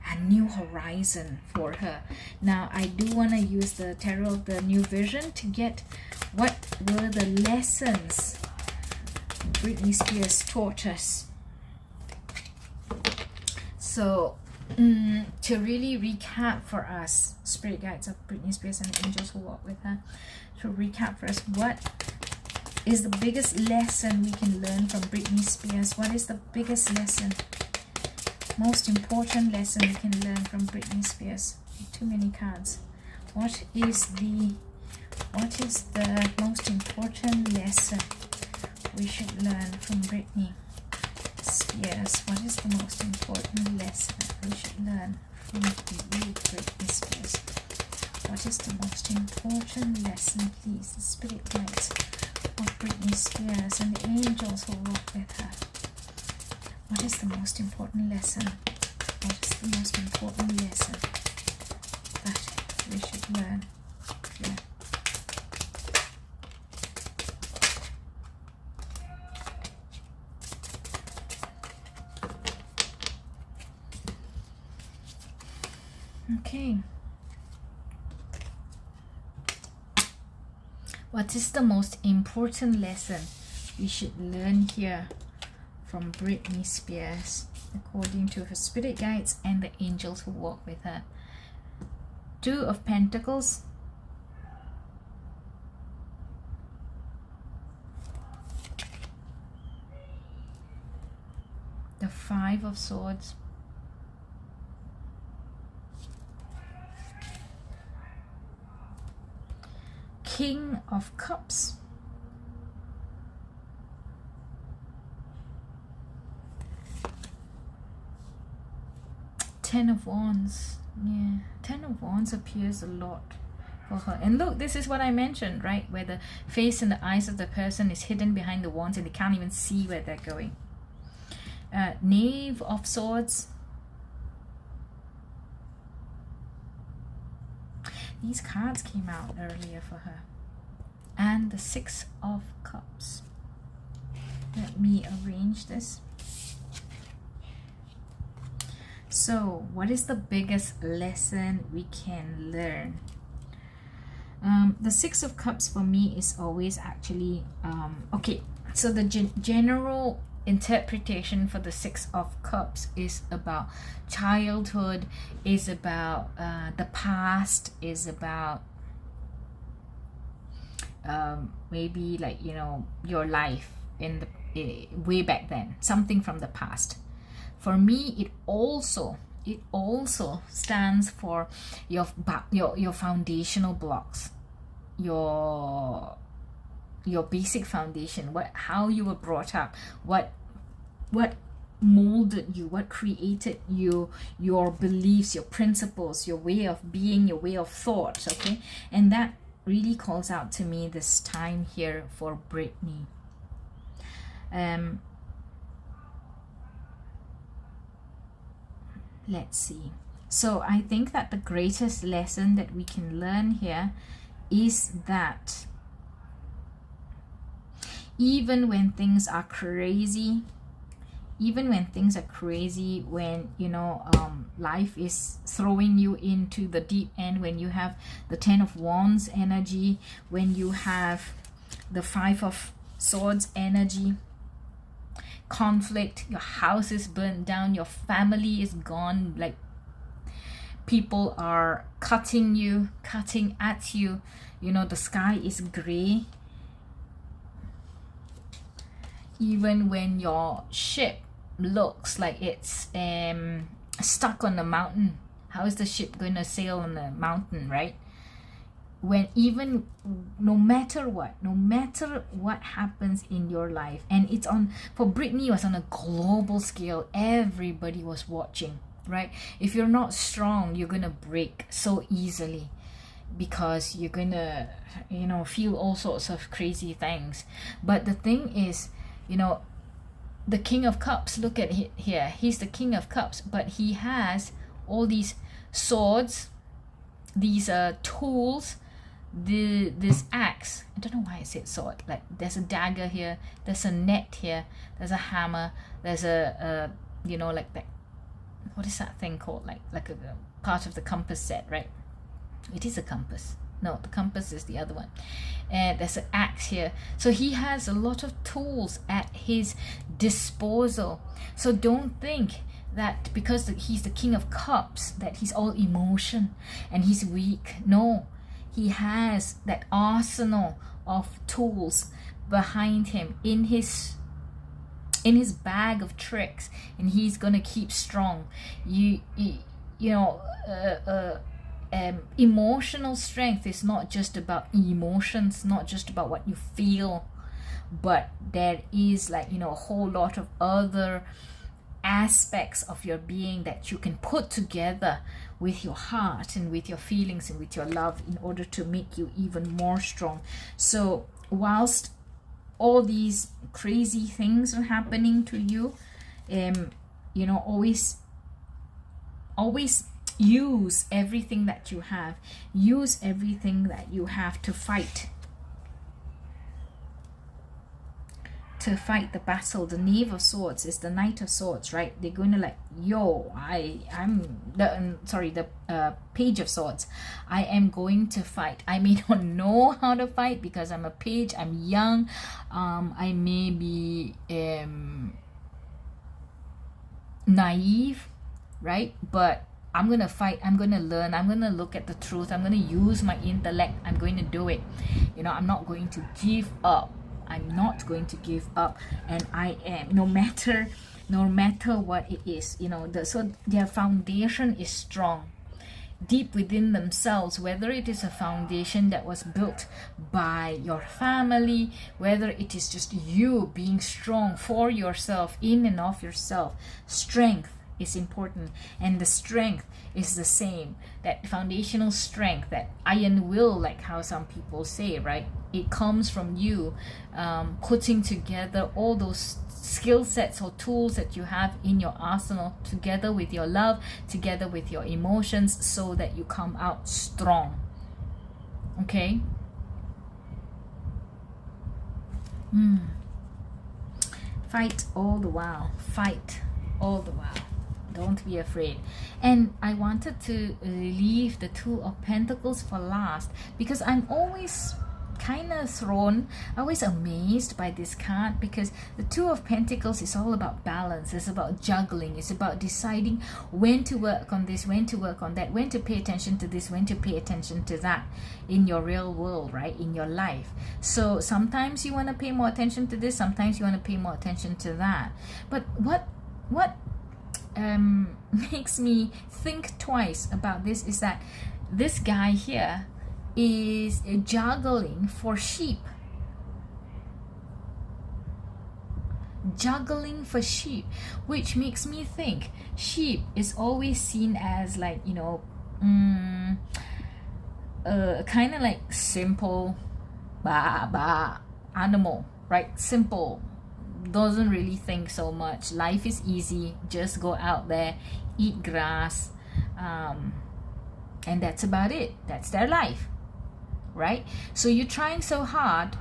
a new horizon for her. Now, I do want to use the Tarot of the New Vision to get what were the lessons Britney Spears taught us. So, to really recap for us, spirit guides of Britney Spears and the angels who walk with her, to recap for us, what is the biggest lesson we can learn from Britney Spears? What is the biggest lesson, most important lesson we can learn from Britney Spears? Too many cards. What is the most important lesson we should learn from Britney Spears? What is the most important lesson we should learn from you, Britney Spears? What is the most important lesson, please? The spirit guides of Britney Spears and the angels who walk with her. What is the most important lesson? What is the most important lesson that we should learn? Yeah. Okay. What is the most important lesson we should learn here from Britney Spears, according to her spirit guides and the angels who walk with her? 2 of Pentacles, the 5 of Swords, King of Cups, Ten of Wands. Yeah, Ten of Wands appears a lot for her. And look, this is what I mentioned, right? Where the face and the eyes of the person is hidden behind the wands and they can't even see where they're going. Knave of Swords. These cards came out earlier for her. And the 6 of Cups. Let me arrange this. So, what is the biggest lesson we can learn? The 6 of Cups for me is always actually... okay, so the general interpretation for the 6 of Cups is about childhood, is about the past, is about maybe like, you know, your life in the way back then, something from the past. For me, it also stands for your foundational blocks, your basic foundation, how you were brought up, what molded you, what created you, your beliefs, your principles, your way of being, your way of thought. Okay, and that really calls out to me this time here for Britney. Let's see. So I think that the greatest lesson that we can learn here is that even when things are crazy, when you know life is throwing you into the deep end, when you have the 10 of Wands energy, when you have the 5 of Swords energy, conflict, your house is burnt down, your family is gone, like people are cutting at you, you know, the sky is gray. Even when your ship looks like it's stuck on the mountain, how is the ship going to sail on the mountain, right? when even no matter what happens in your life, and it's on, for Britney, it was on a global scale. Everybody was watching, right? If you're not strong, you're gonna break so easily, because you're gonna, you know, feel all sorts of crazy things. But the thing is, you know, the King of Cups, look at it here, he's the King of Cups, but he has all these swords, these tools, this axe. I don't know why I said sword. Like, there's a dagger here, there's a net here, there's a hammer, there's a you know, like that, what is that thing called, like a part of the compass set, right? It is a compass. No, the compass is the other one. And there's an axe here. So he has a lot of tools at his disposal. So don't think that because he's the King of Cups that he's all emotion and he's weak. No, he has that arsenal of tools behind him in his bag of tricks, and he's gonna keep strong. You know, emotional strength is not just about emotions, not just about what you feel, but there is, like, you know, a whole lot of other aspects of your being that you can put together with your heart and with your feelings and with your love in order to make you even more strong. So whilst all these crazy things are happening to you, you know, always use everything that you have. Use everything that you have to fight the battle. The Knave of Swords is the Knight of Swords, right? They're going to, like, I'm the Page of Swords. I am going to fight. I may not know how to fight because I'm a page, I'm young, I may be naive, right? But I'm gonna fight, I'm gonna learn, I'm gonna look at the truth, I'm gonna use my intellect, I'm going to do it. You know, I'm not going to give up. I'm not going to give up, and I am, no matter what it is, you know. So their foundation is strong deep within themselves, whether it is a foundation that was built by your family, whether it is just you being strong for yourself, in and of yourself. Strength is important, and the strength is the same, that foundational strength, that iron will, like how some people say, right? It comes from you putting together all those skill sets or tools that you have in your arsenal, together with your love, together with your emotions, so that you come out strong. Okay? Fight all the while. Fight all the while. Don't be afraid. And I wanted to leave the Two of Pentacles for last, because I'm always kind of always amazed by this card, because the Two of Pentacles is all about balance. It's about juggling. It's about deciding when to work on this, when to work on that, when to pay attention to this, when to pay attention to that in your real world, right? In your life. So sometimes you want to pay more attention to this, sometimes you want to pay more attention to that. But what makes me think twice about this is that this guy here is juggling for sheep. Juggling for sheep, which makes me think sheep is always seen as, like, you know, kind of like simple animal, right? Simple, doesn't really think so much. Life is easy, just go out there, eat grass, and that's about it. That's their life, right? So you're trying so hard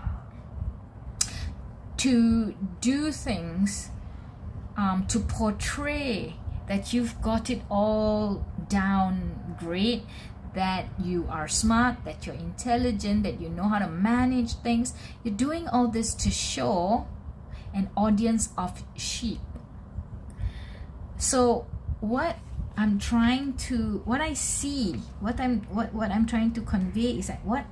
to do things to portray that you've got it all down great, that you are smart, that you're intelligent, that you know how to manage things. You're doing all this to show an audience of sheep. So what I'm trying to convey is that what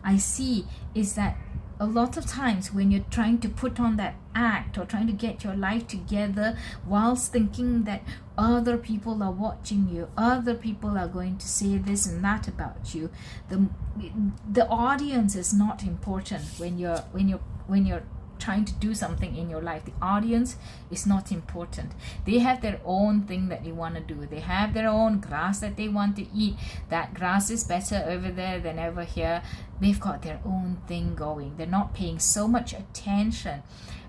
I see is that a lot of times when you're trying to put on that act or trying to get your life together whilst thinking that other people are watching you, other people are going to say this and that about you, the audience is not important when you're trying to do something in your life. The audience is not important. They have their own thing that they want to do. They have their own grass that they want to eat. That grass is better over there than over here. They've got their own thing going. They're not paying so much attention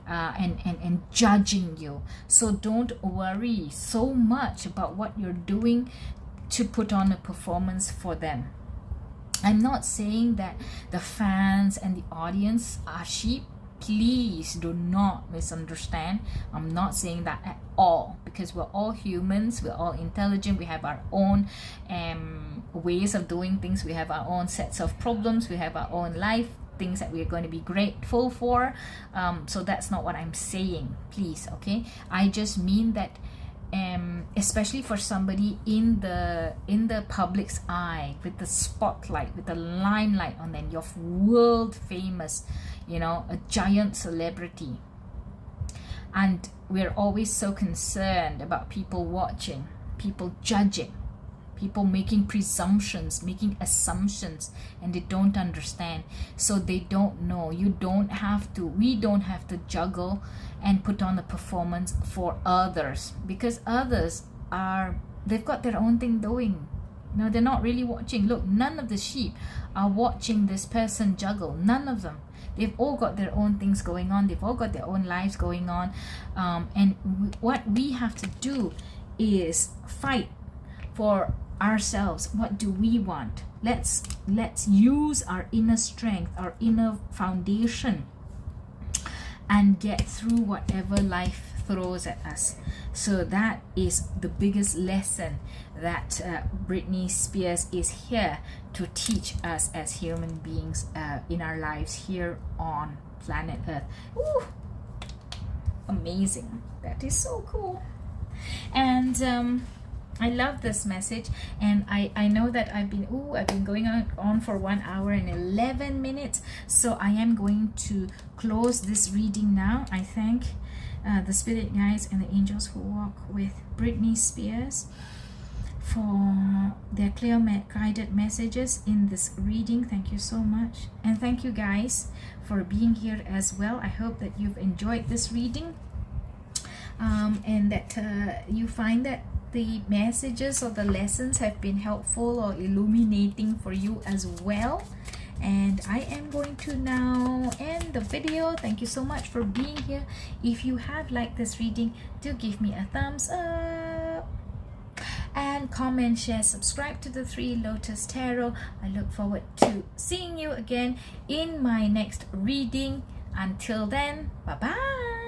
and judging you. So don't worry so much about what you're doing to put on a performance for them. I'm not saying that the fans and the audience are sheep. Please do not misunderstand. I'm not saying that at all, because we're all humans, we're all intelligent, we have our own ways of doing things, we have our own sets of problems, we have our own life, things that we're going to be grateful for. So that's not what I'm saying, please, okay? I just mean that especially for somebody in the public's eye, with the spotlight, with the limelight on them, you're world famous, you know, a giant celebrity, and we're always so concerned about people watching, people judging, people making presumptions, making assumptions, and they don't understand, so they don't know. We don't have to juggle and put on a performance for others, because others they've got their own thing doing. No, they're not really watching. Look, none of the sheep are watching this person juggle. None of them. They've all got their own things going on. They've all got their own lives going on. What we have to do is fight for ourselves. What do we want? Let's use our inner strength, our inner foundation, and get through whatever life throws at us. So that is the biggest lesson that Britney Spears is here to teach us as human beings in our lives here on planet Earth. Ooh, amazing. That is so cool. And I love this message, and I know that I've been going on for 1 hour and 11 minutes, so I am going to close this reading now. I thank the spirit guides and the angels who walk with Britney Spears for their clear guided messages in this reading. Thank you so much, and thank you guys for being here as well. I hope that you've enjoyed this reading, and that you find that the messages or the lessons have been helpful or illuminating for you as well. And I am going to now end the video. Thank you so much for being here. If you have liked this reading, do give me a thumbs up and comment, share, subscribe to the Three Lotus Tarot. I look forward to seeing you again in my next reading. Until then, bye bye.